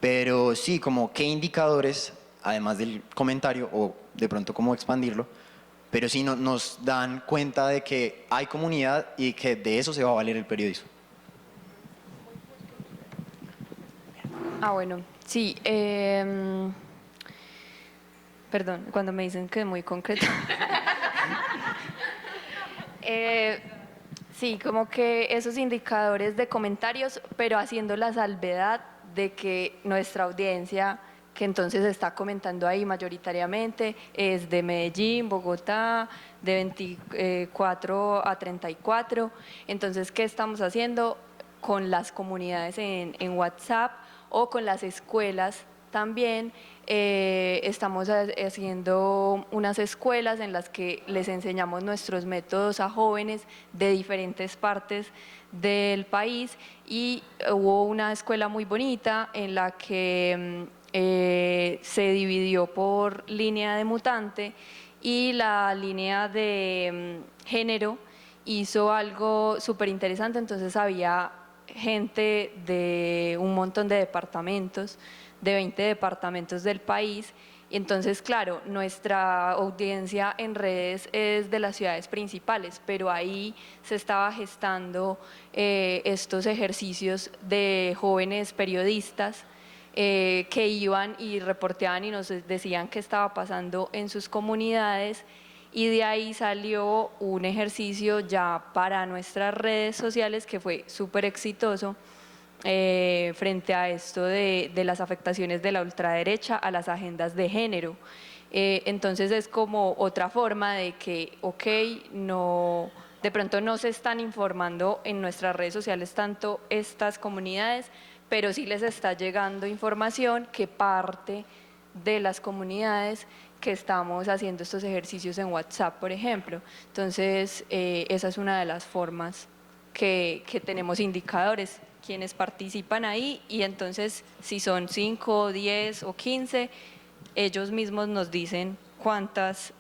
pero sí, como qué indicadores, además del comentario, o de pronto cómo expandirlo, pero sí nos dan cuenta de que hay comunidad y que de eso se va a valer el periodismo. Bueno, sí. Perdón, cuando me dicen que es muy concreto. Sí, como que esos indicadores de comentarios, pero haciendo la salvedad de que nuestra audiencia, que entonces está comentando ahí mayoritariamente, es de Medellín, Bogotá, de 24 a 34. Entonces, ¿qué estamos haciendo con las comunidades en WhatsApp o con las escuelas también? Estamos haciendo unas escuelas en las que les enseñamos nuestros métodos a jóvenes de diferentes partes del país, y hubo una escuela muy bonita en la que se dividió por línea de Mutante, y la línea de género hizo algo súper interesante. Entonces había gente de un montón de departamentos, de 20 departamentos del país, y entonces, claro, nuestra audiencia en redes es de las ciudades principales, pero ahí se estaba gestando estos ejercicios de jóvenes periodistas que iban y reporteaban y nos decían qué estaba pasando en sus comunidades, y de ahí salió un ejercicio ya para nuestras redes sociales que fue súper exitoso frente a esto de las afectaciones de la ultraderecha a las agendas de género. Entonces es como otra forma de que, ok, no, de pronto no se están informando en nuestras redes sociales tanto estas comunidades, pero sí les está llegando información que parte de las comunidades que estamos haciendo estos ejercicios en WhatsApp, por ejemplo. Entonces, esa es una de las formas que tenemos indicadores, quienes participan ahí, y entonces si son 5, 10 o 15, ellos mismos nos dicen cuántas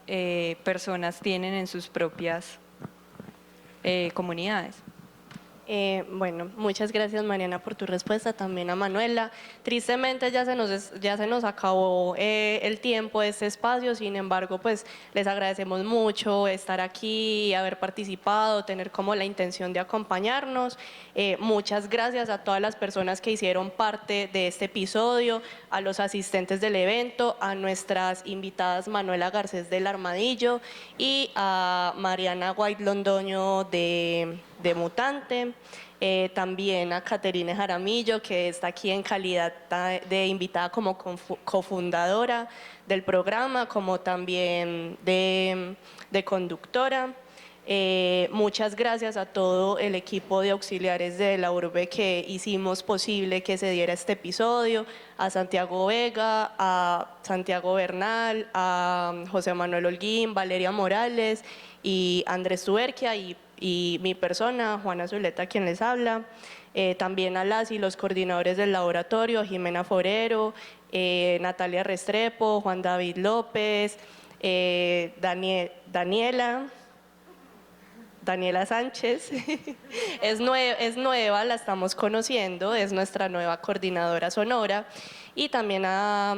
personas tienen en sus propias comunidades. Bueno, muchas gracias, Mariana, por tu respuesta, también a Manuela. Tristemente ya se nos acabó el tiempo de este espacio, sin embargo, pues les agradecemos mucho estar aquí, haber participado, tener como la intención de acompañarnos. Muchas gracias a todas las personas que hicieron parte de este episodio, a los asistentes del evento, a nuestras invitadas Manuela Garcés del Armadillo y a Mariana White Londoño de Mutante, también a Caterine Jaramillo, que está aquí en calidad de invitada como cofundadora del programa, como también de conductora. Muchas gracias a todo el equipo de auxiliares de la urbe que hicimos posible que se diera este episodio, a Santiago Vega, a Santiago Bernal, a José Manuel Holguín, Valeria Morales y Andrés Tuberquia, y mi persona, Juana Zuleta, quien les habla. También a las y los coordinadores del laboratorio, Jimena Forero, Natalia Restrepo, Juan David López, Daniela Daniela Sánchez. Es nueva, la estamos conociendo, es nuestra nueva coordinadora sonora. Y también a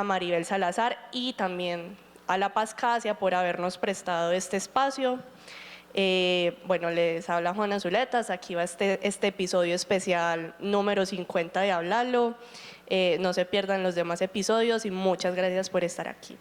Maribel Salazar y también a La Pascasia por habernos prestado este espacio. Bueno, les habla Juana Zuletas, aquí va este episodio especial número 50 de Hablalo. No se pierdan los demás episodios y muchas gracias por estar aquí.